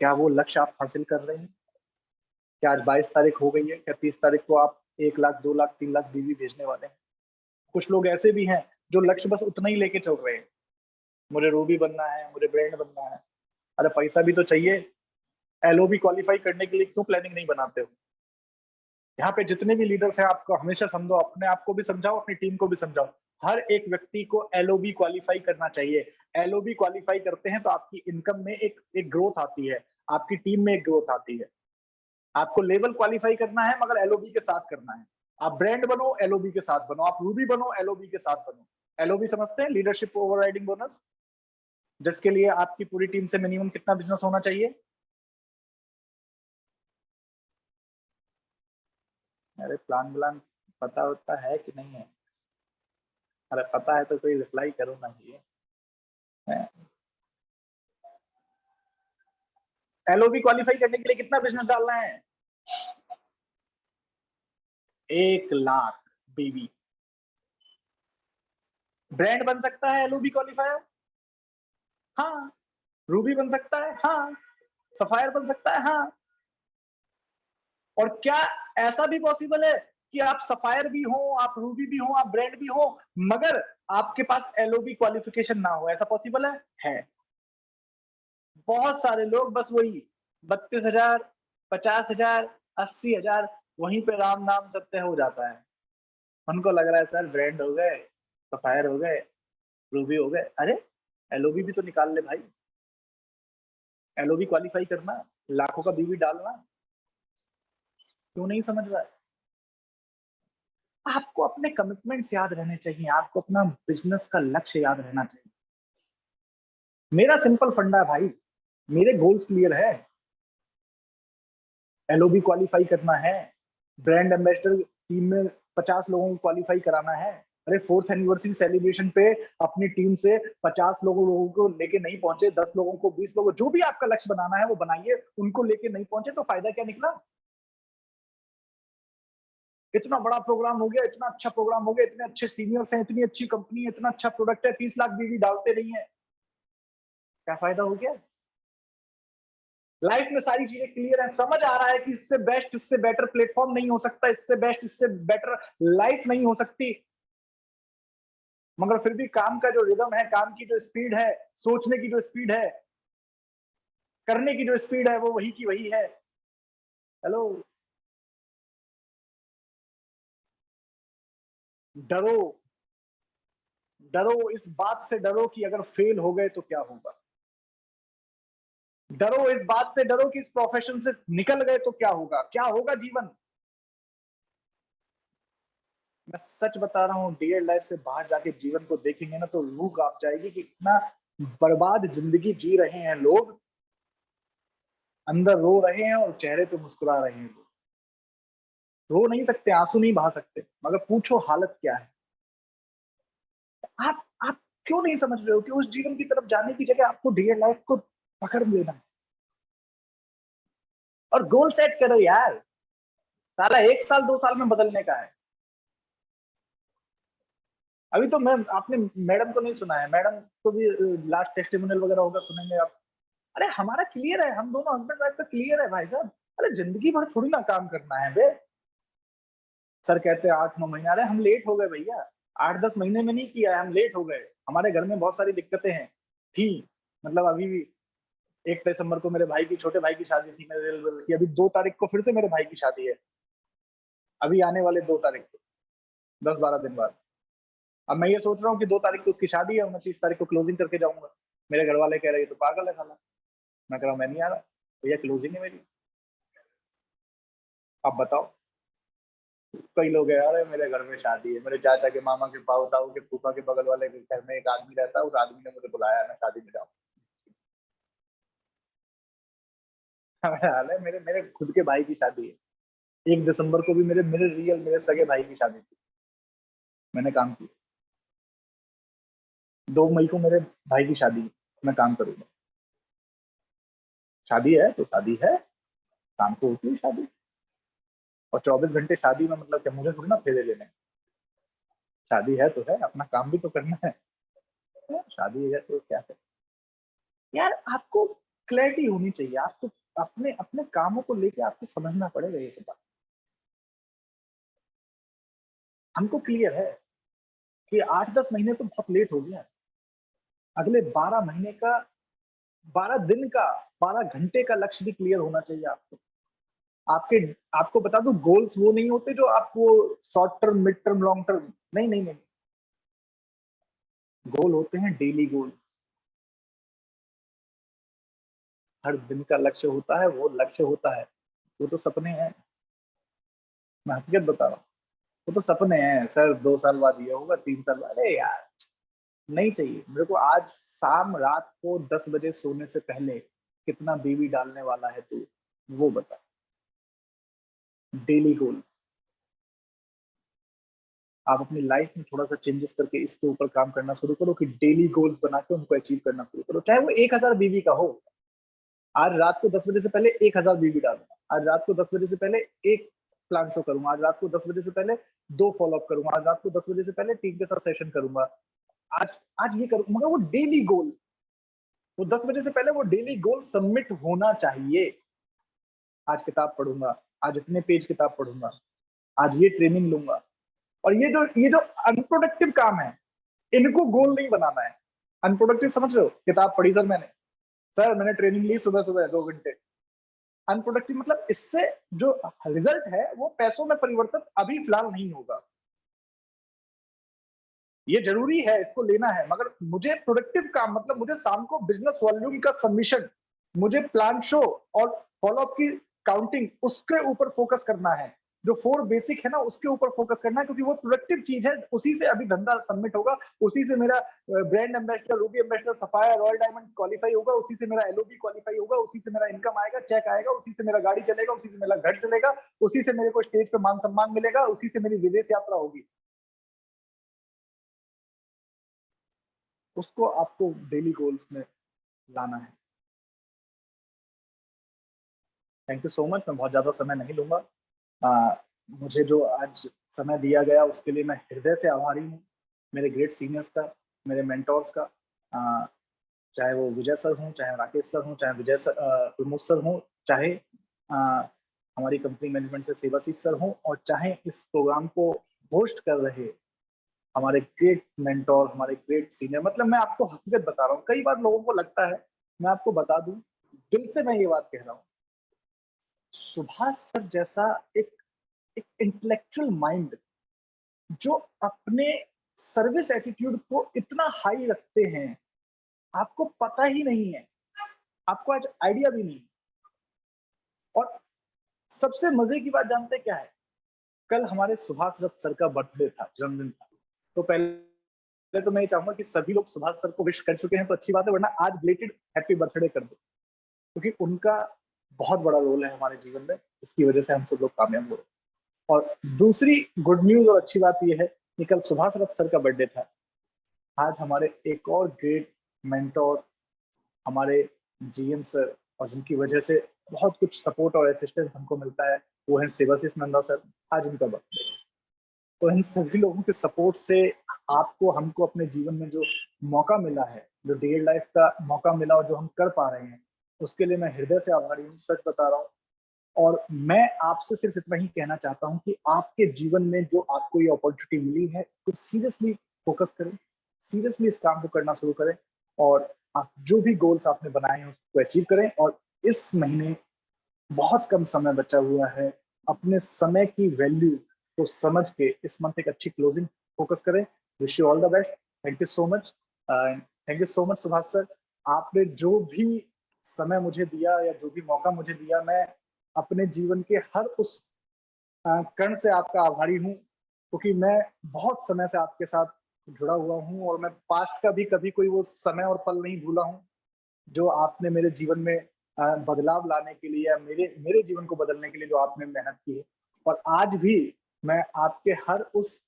क्या वो लक्ष्य आप हासिल कर रहे हैं? क्या आज 22 तारीख हो गई है, क्या 30 तारीख को आप 1 लाख 2 लाख 3 लाख बीवी भेजने वाले हैं? कुछ लोग ऐसे भी हैं जो लक्ष्य बस उतना ही लेके चल रहे हैं, मुझे रूबी बनना है, मुझे ब्रांड बनना है। अरे पैसा भी तो चाहिए, एलओबी क्वालिफाई करने के लिए क्यों प्लानिंग नहीं बनाते हो? यहाँ पे जितने भी लीडर्स हैं, आपको हमेशा समझो, अपने आप को भी समझाओ, अपनी टीम को भी समझाओ, हर एक व्यक्ति को एलओबी क्वालिफाई करना चाहिए। एलओबी क्वालिफाई करते हैं तो आपकी इनकम में एक ग्रोथ आती है, आपकी टीम में एक ग्रोथ आती है। आपको लेवल क्वालिफाई करना है मगर एलओबी के साथ करना है। आप ब्रांड बनो, एलओबी के साथ बनो, आप रूबी बनो, एलओबी के साथ बनो। एलओबी समझते हैं, लीडरशिप ओवरराइडिंग बोनस, जिसके लिए आपकी पूरी टीम से मिनिमम कितना बिजनेस होना चाहिए? अरे प्लान पता होता है कि नहीं है? अरे पता है तो कोई रिप्लाई करो ना ये। एलओबी क्वालिफाई करने के लिए कितना बिजनेस डालना है? 1 लाख बीवी। ब्रांड बन सकता है एलओबी क्वालिफायर? हाँ। रूबी बन सकता है? हाँ। सफायर बन सकता है? हाँ। और क्या ऐसा भी पॉसिबल है कि आप सफायर भी हो, आप रूबी भी हो, आप ब्रांड भी हो, मगर आपके पास एलओबी क्वालिफिकेशन ना हो? ऐसा पॉसिबल है। बहुत सारे लोग बस वही 32,000, 50,000, 80,000, वहीं पे राम नाम सत्य हो जाता है। उनको लग रहा है सर ब्रांड हो गए, सफायर हो गए, रूबी हो गए। अरे एलओबी भी तो निकाल ले भाई, एलओबी क्वालिफाई करना, लाखों का बीवी डालना, क्यों नहीं समझ रहा है? आपको अपने कमिटमेंट्स याद रहने चाहिए, आपको अपना बिजनेस का लक्ष्य याद रहना चाहिए। मेरा सिंपल फंडा है भाई, मेरे गोल्स क्लियर है, एलओबी क्वालिफाई करना है, ब्रांड एम्बेसडर टीम में 50 लोगों को क्वालिफाई कराना है। अरे 4th एनिवर्सरी सेलिब्रेशन पे अपनी टीम से 50 लोगों को लेके नहीं पहुंचे, 10 लोगों को, 20 लोगों, जो भी आपका लक्ष्य बनाना है वो बनाइए, उनको लेके नहीं पहुंचे तो फायदा क्या निकला? इतना बड़ा प्रोग्राम हो गया, इतना अच्छा प्रोग्राम हो गया, इतने अच्छे सीनियर्स हैं, इतनी अच्छी कंपनी है, इतना अच्छा प्रोडक्ट है, 30 लाख बीवी डालते नहीं है, क्या फायदा हो गया? लाइफ में सारी चीजें क्लियर है, समझ आ रहा है कि इससे बेस्ट, इससे बेटर प्लेटफॉर्म नहीं हो सकता, इससे बेस्ट, इससे बेटर लाइफ नहीं हो सकती, मगर फिर भी काम का जो रिदम है, काम की जो स्पीड है, सोचने की जो स्पीड है, करने की जो स्पीड है, वो वही की वही है। हेलो। डरो, डरो, इस बात से डरो कि अगर फेल हो गए तो क्या होगा। डरो, इस बात से डरो कि इस प्रोफेशन से निकल गए तो क्या होगा, क्या होगा जीवन। मैं सच बता रहा हूँ, डियर लाइफ से बाहर जाके जीवन को देखेंगे ना तो रूह कांप जाएगी कि इतना बर्बाद जिंदगी जी रहे हैं लोग, अंदर रो रहे हैं और चेहरे पे मुस्कुरा रहे हैं लोग। रो नहीं सकते, आंसू नहीं बहा सकते, मगर पूछो हालत क्या है। आप क्यों नहीं समझ रहे हो कि उस जीवन की तरफ जाने की जगह आपको डियर लाइफ को पकड़ लेना है और गोल सेट करो यार। साला 1 साल 2 साल में बदलने का है। अभी तो मैं, आपने मैडम को नहीं सुना है, मैडम को भी लास्ट टेस्टिमोनियल वगैरह होगा, सुनेंगे आप। अरे हमारा क्लियर है, हम दोनों हस्बैंड वाइफ का क्लियर है भाई साहब। अरे जिंदगी भर थोड़ी ना काम करना है बे। सर कहते हैं 8-9 महीने, अरे हम लेट हो गए भैया, 8-10 महीने में नहीं किया है, हम लेट हो गए। हमारे घर में बहुत सारी दिक्कतें हैं, थी, मतलब अभी भी 1 दिसंबर को मेरे भाई की, छोटे भाई की शादी थी, मेरे रेलवे की, अभी 2 तारीख को फिर से मेरे भाई की शादी है, अभी आने वाले 2 तारीख को, 10-12 दिन बाद। अब मैं ये सोच रहा हूँ कि 2 तारीख को उसकी शादी है, 29 तारीख को क्लोजिंग करके जाऊंगा। मेरे घर वाले कह रहे हैं तो पागल है साला। मैं कह रहा हूँ मैं नहीं आ रहा भैया, क्लोजिंग है मेरी। आप बताओ। कई लोग हैं, अरे मेरे घर में शादी है, मेरे चाचा के, मामा के, ताऊ ताऊ के, फूफा के बगल वाले के घर में एक आदमी रहता है, उस आदमी ने मुझे बुलाया, मैं शादी में जाऊँ। हाल है, मेरे मेरे खुद के भाई की शादी है। 1 दिसंबर को भी मेरे मेरे रियल मेरे सगे भाई की शादी थी, मैंने काम किया। 2 मई को मेरे भाई की शादी है, मैं काम करूंगा। शादी है तो शादी है, काम को होती है शादी। और 24 घंटे शादी में मतलब क्या, मुझे थोड़ी ना फेरे लेने हैं। शादी है तो है, अपना काम भी तो करना है। शादी है तो क्या है यार, आपको क्लैरिटी होनी चाहिए। आपको अपने अपने कामों को लेके आपको समझना पड़ेगा ये सब बात। हमको क्लियर है कि 8-10 महीने तो बहुत लेट हो गया। अगले 12 महीने का, 12 दिन का, 12 घंटे का लक्ष्य भी क्लियर होना चाहिए आपको। आपके आपको बता दूं, गोल्स वो नहीं होते जो आपको short term, mid term, long term, नहीं नहीं नहीं। गोल होते हैं डेली गोल। हर दिन का लक्ष्य होता है, वो लक्ष्य होता है। वो तो सपने हैं, मैं हकीकत बता रहा हूँ। वो तो सपने हैं सर, 2 साल बाद ये होगा, 3 साल बाद, अरे यार नहीं चाहिए मेरे को। आज शाम रात को 10 बजे सोने से पहले कितना बीवी डालने वाला है तू, वो बता। डेली गोल। आप अपनी लाइफ में थोड़ा सा चेंजेस करके इसके ऊपर काम करना शुरू करो कि डेली गोल्स बना के उनको अचीव करना शुरू करो, चाहे वो 1,000 बीवी का हो। आज रात को 10 बजे से पहले 1,000 बीवी डालूंगा, आज रात को 10 बजे से पहले एक प्लान शो करूंगा, आज रात को 10 बजे से पहले 2 फॉलोअप करूंगा, आज रात को 10 बजे से पहले टीम के साथ सेशन करूंगा। आज आज ये करूंगा, मगर वो डेली गोल, वो 10 बजे से पहले वो डेली गोल सबमिट होना चाहिए। आज किताब पढ़ूंगा, आज इतने पेज किताब पढ़ूंगा, आज ये ट्रेनिंग लूंगा। और ये जो अनप्रोडक्टिव काम है, इनको गोल नहीं बनाना है। अनप्रोडक्टिव समझ रहे हो, किताब पढ़ी सर मैंने ट्रेनिंग ली सुबह सुबह 2 घंटे। अनप्रोडक्टिव मतलब इससे जो रिजल्ट है वो पैसों में परिवर्तित अभी फिलहाल नहीं होगा। ये जरूरी है, इसको लेना है, मगर मुझे प्रोडक्टिव काम मतलब मुझे शाम को बिजनेस वॉल्यूम का सबमिशन, मुझे प्लान शो और फॉलोअप की काउंटिंग, उसके ऊपर फोकस करना है। जो 4 बेसिक है ना, उसके ऊपर फोकस करना है, क्योंकि वो प्रोडक्टिव चीज है। उसी से अभी धंधा सबमिट होगा, उसी से मेरा brand ambassador, Ruby ambassador, sapphire, royal diamond qualify होगा, उसी से मेरा एलओबी क्वालिफाई होगा, उसी से मेरा इनकम आएगा, चेक आएगा, उसी से मेरा गाड़ी चलेगा, उसी से मेरा घर चलेगा, उसी से मेरे को स्टेज पे मान सम्मान मिलेगा, उसी से मेरी विदेश यात्रा होगी। उसको आपको डेली गोल्स में लाना है। थैंक यू सो मच, मैं बहुत ज्यादा समय नहीं लूंगा। आ, मुझे जो आज समय दिया गया उसके लिए मैं हृदय से आभारी हूँ। मेरे ग्रेट सीनियर्स का, मेरे मेंटोर्स का, आ, चाहे वो विजय सर हों, चाहे राकेश सर हों, चाहे विजय सर, प्रमोद सर हों, चाहे आ, हमारी कंपनी मैनेजमेंट से सेवाशीष सर हों, और चाहे इस प्रोग्राम को होस्ट कर रहे हमारे ग्रेट मेंटोर, हमारे ग्रेट सीनियर। मतलब मैं आपको हकीकत बता रहा हूँ, कई बार लोगों को लगता है, मैं आपको बता दूं, दिल से मैं ये बात कह रहा हूँ, सुभाष सर जैसा एक एक इंटेलेक्चुअल माइंड, जो अपने सर्विस एटीट्यूड को इतना हाई रखते हैं, आपको पता ही नहीं है, आपको आज आइडिया भी नहीं। और सबसे मजे की बात जानते क्या है, कल हमारे सुभाष रथ सर का बर्थडे था, जन्मदिन था। तो पहले तो मैं ये चाहूंगा कि सभी लोग सुभाष सर को विश कर चुके हैं तो अच्छी बात है, वरना आज रिलेटेड हैप्पी बर्थडे कर दो, क्योंकि उनका बहुत बड़ा रोल है हमारे जीवन में, जिसकी वजह से हम सब लोग कामयाब हो रहे हैं। और दूसरी गुड न्यूज और अच्छी बात यह है कि कल सुभाष रथ सर का बर्थडे था। आज हमारे एक और ग्रेट मेंटोर, हमारे जीएम सर, और जिनकी वजह से बहुत कुछ सपोर्ट और असिस्टेंस हमको मिलता है, वो है सेवाशीष नंदा सर। आज इनका बर्थडे। तो इन सभी लोगों के सपोर्ट से आपको, हमको अपने जीवन में जो मौका मिला है, जो डीएल लाइफ का मौका मिला और जो हम कर पा रहे हैं, उसके लिए मैं हृदय से आभारी हूँ, सच बता रहा हूँ। और मैं आपसे सिर्फ इतना ही कहना चाहता हूँ कि आपके जीवन में जो आपको ये अपॉर्चुनिटी मिली है, तो सीरियसली फोकस करें, सीरियसली इस काम को करना शुरू करें, और आप जो भी गोल्स आपने बनाए हैं उसको अचीव करें। और इस महीने बहुत कम समय बचा हुआ है, अपने समय की वैल्यू को समझ के इस मंथ एक अच्छी क्लोजिंग फोकस करें। Wish you all the best. Thank you so much, thank you so much Subhash sir. आपने जो भी समय मुझे दिया या जो भी मौका मुझे दिया, मैं अपने जीवन के हर उस कर्ण से आपका आभारी हूँ, क्योंकि मैं बहुत समय से आपके साथ जुड़ा हुआ हूँ और मैं पास्ट का भी कभी कोई वो समय और पल नहीं भूला हूँ जो आपने मेरे जीवन में बदलाव लाने के लिए या मेरे मेरे जीवन को बदलने के लिए जो आपने मेहनत की है। और आज भी मैं आपके हर उस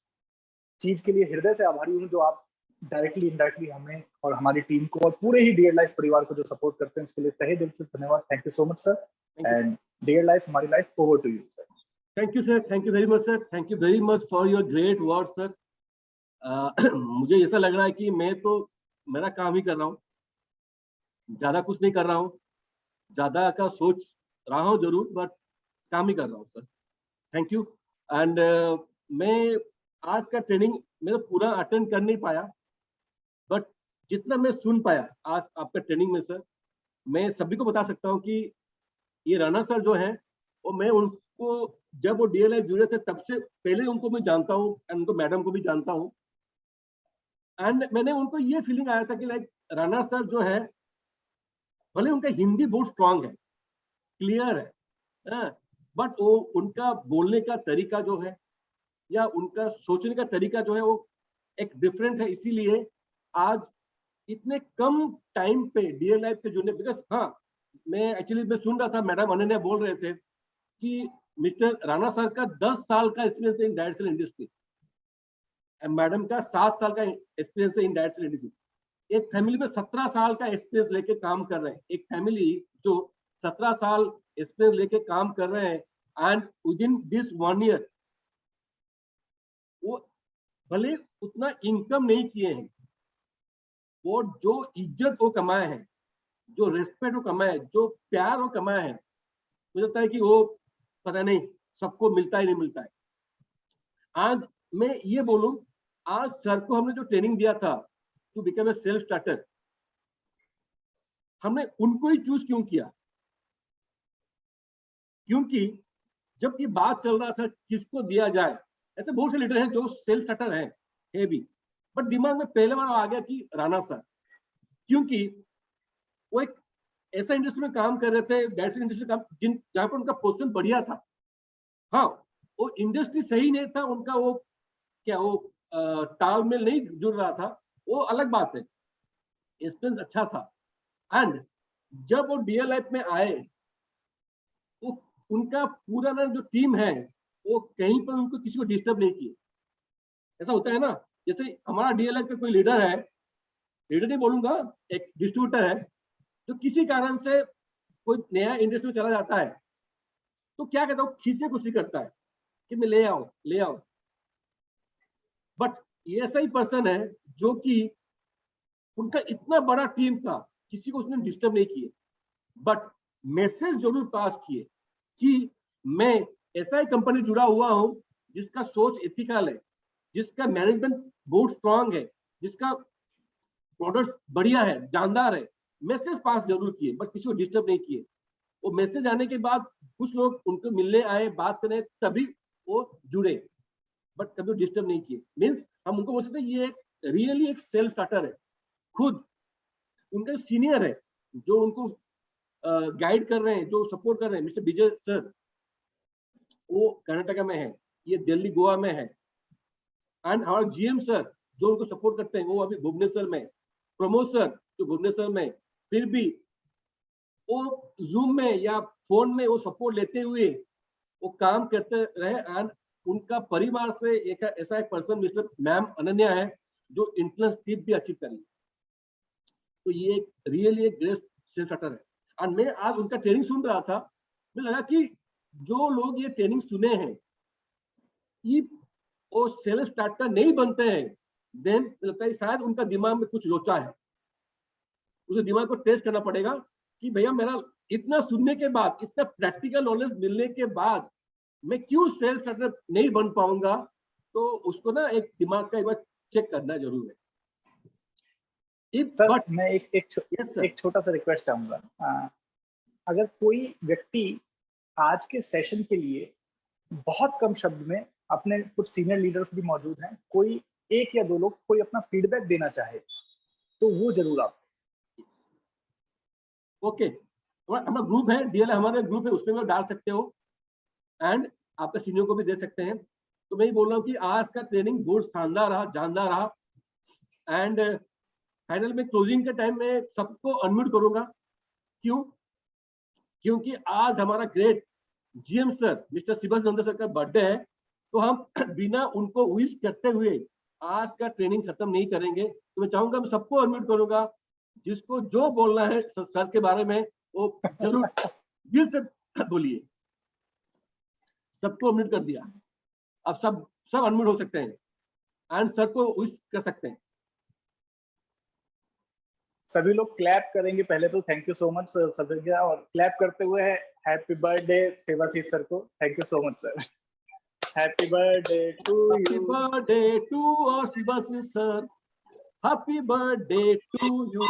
चीज के लिए हृदय से आभारी हूँ जो आप डायरेक्टली इनडायरेक्टली हमें और हमारी टीम को और पूरे ही डियर लाइफ परिवार को जो सपोर्ट करते हैं उसके लिए तहे दिल से धन्यवाद। Thank you so much sir. And dear life हमारी life over to you sir. Thank you sir, thank you very much sir, thank you very much for your great word sir. मुझे ऐसा लग रहा है कि मैं तो मेरा काम ही कर रहा हूँ, ज्यादा कुछ नहीं कर रहा हूँ, ज्यादा का सोच रहा हूँ जरूर, बट काम ही कर रहा हूँ सर। Thank you. एंड मैं आज का ट्रेनिंग मैं पूरा अटेंड कर नहीं पाया, बट जितना मैं सुन पाया आज आपका ट्रेनिंग में सर, मैं सभी को बता सकता हूँ कि ये राणा सर जो है वो मैं उनको जब वो डीएलआई जुड़े थे तब से पहले उनको मैं जानता हूँ, एंड उनको मैडम को भी जानता हूँ। एंड मैंने उनको ये फीलिंग आया था कि लाइक राणा सर जो है, भले उनका हिंदी बहुत स्ट्रांग है, क्लियर है, बट वो उनका बोलने का तरीका जो है या उनका सोचने का तरीका जो है वो एक डिफरेंट है। इसीलिए आज इतने कम टाइम पे डीएलआई पे जुड़ने, बिकॉज हाँ मैं एक्चुअली मैं सुन रहा था मैडम अनन्या बोल रहे थे कि मिस्टर राणा सर का 10 साल का एक्सपीरियंस है in direct sale industry, madam का 7 साल का एक्सपीरियंस है इन डायरेक्ट सेल इंडस्ट्री। एक फैमिली में 17 साल का एक्सपीरियंस लेके काम कर रहे हैं, एक फैमिली जो 17 साल एक्सपीरियंस लेके काम कर रहे हैं, and with in this 1 year वो भले उतना इनकम नहीं किए हैं, वो जो इज्जत वो कमाए हैं, जो रेस्पेक्ट वो कमाए हैं, जो प्यार वो कमाए हैं, मुझे लगता है कि वो पता नहीं सबको मिलता ही नहीं मिलता है। आज मैं ये बोलूं, आज सर को हमने जो ट्रेनिंग दिया था to become a self starter, हमने उनको ही चूज क्यों किया? क्योंकि जब ये बात चल रहा था किसको दिया जाए, ऐसे बहुत से लीडर हैं जो सेल्फ स्टार्टर है भी, बट दिमाग में पहले बार आ गया कि राणा सर, क्योंकि वो एक ऐसा इंडस्ट्री में काम कर रहे थे, डायरेक्ट इंडस्ट्री काम जहां पर उनका पोजीशन बढ़िया था। हाँ, वो इंडस्ट्री सही नहीं था उनका, वो क्या वो तालमेल नहीं जुड़ रहा था, वो अलग बात है, एक्सपीरियंस अच्छा था। एंड जब वो डीएल में आए, वो उनका पूरा ना जो टीम है वो कहीं पर उनको किसी को डिस्टर्ब नहीं किए। ऐसा होता है ना, जैसे हमारा डीएल पे कोई लीडर है, लीडर नहीं बोलूंगा, एक डिस्ट्रीब्यूटर है जो किसी कारण से कोई नया इंडस्ट्री में चला जाता है, तो क्या कहता है, खींचने की कोशिश करता है कि मैं ले आओ ले आओ। बट ये ऐसा ही पर्सन है जो कि उनका इतना बड़ा टीम था, किसी को उसने डिस्टर्ब नहीं किए, बट मैसेज जरूर पास किए कि मैं ऐसा ही कंपनी जुड़ा हुआ हूं जिसका सोच एथिकल है, जिसका मैनेजमेंट बहुत स्ट्रांग है, जिसका प्रोडक्ट बढ़िया है, जानदार है। मैसेज पास जरूर किए, बट किसी को डिस्टर्ब नहीं किए। वो मैसेज आने के बाद कुछ लोग उनको मिलने आए, बात करने, तभी वो जुड़े, बट कभी डिस्टर्ब नहीं किए। मीन्स हम उनको बोल सकते हैं ये रियली एक सेल्फ स्टार्टर है। खुद उनके सीनियर है जो उनको गाइड कर रहे हैं, जो सपोर्ट कर रहे हैं, मिस्टर विजय सर, वो कर्नाटका में है, ये दिल्ली गोवा में है। एंड हमारे जीएम सर जो उनको सपोर्ट करते हैं वो अभी भुवनेश्वर में, प्रमोद सर जो भुवनेश्वर में, फिर भी वो जूम में या फोन में वो सपोर्ट लेते हुए वो काम करते रहे। एंड उनका परिवार से एक ऐसा एक पर्सन मिस्टर मैम अनन्या है जो इंटर्नशिप भी अचीव करी। तो ये एक रियली एक ग्रेट सेल्फ स्टार्टर है। और मैं आज उनका ट्रेनिंग सुन रहा था, मुझे लगा कि जो लोग ये ट्रेनिंग सुने हैं, ये वो सेल्फ स्टार्टर नहीं बनते हैं, देन लगता है शायद उनका दिमाग में कुछ लोचा है। उसे दिमाग को टेस्ट करना पड़ेगा कि भैया मेरा इतना सुनने के बाद, इतना प्रैक्टिकल नॉलेज मिलने के बाद मैं क्यों सेल्फ स्टार्टर नहीं बन पाऊंगा। तो उसको ना एक दिमाग का एक बार चेक करना जरूर है। सर बट मैं एक छोटा सा रिक्वेस्ट चाहूंगा। अगर कोई व्यक्ति आज के सेशन के लिए बहुत कम शब्द में, अपने कुछ सीनियर लीडर्स भी मौजूद हैं, कोई एक या दो लोग कोई अपना फीडबैक देना चाहे तो वो जरूर आप। ओके, हमारा ग्रुप है डीएल, हमारे ग्रुप है, उसमें भी डाल सकते हो। एंड आपके सीनियर को भी दे सकते हैं। तो मैं ही बोल रहा हूँ कि आज का ट्रेनिंग बहुत शानदार रहा, जानदार रहा। एंड फाइनल में क्लोजिंग के टाइम में सबको अनम्यूट करूंगा। क्यों? क्योंकि आज हमारा great GM sir mister Shivanand sir का बर्थडे है, तो हम बिना उनको विश करते हुए आज का ट्रेनिंग खत्म नहीं करेंगे। तो मैं चाहूंगा मैं सबको अनम्यूट करूंगा, जिसको जो बोलना है सर के बारे में वो जरूर दिल से बोलिए। सबको अनम्यूट कर दिया, अब सब अनम्यूट हो सकते हैं एंड सर को विश कर सकते हैं। सभी लोग क्लैप करेंगे पहले तो। Thank you so much sir भैया, और क्लैप करते हुए हैप्पी बर्थडे सेवाशीष सर को। Thank you so much sir. Happy birthday to you. Happy birthday to our Shivashish sir, happy birthday to you.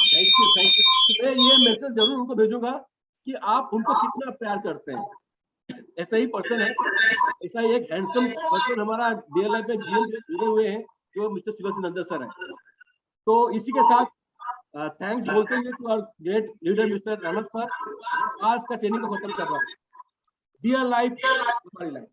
Thank you, thank you. मैं ये मैसेज जरूर उनको भेजूंगा कि आप उनको कितना प्यार करते हैं। ऐसा ही पर्सन है, ऐसा ही एक हैंडसम पर्सन हमारा रियल लाइफ में जीएम जुड़े हुए हैं, जो मिस्टर शिवानंद सर है। तो इसी के साथ थैंक्स बोलते हुए to our great leader mister Rana sir, आज का ट्रेनिंग को खत्म कर रहा हूँ। डियर लाइफ हमारी लाइफ।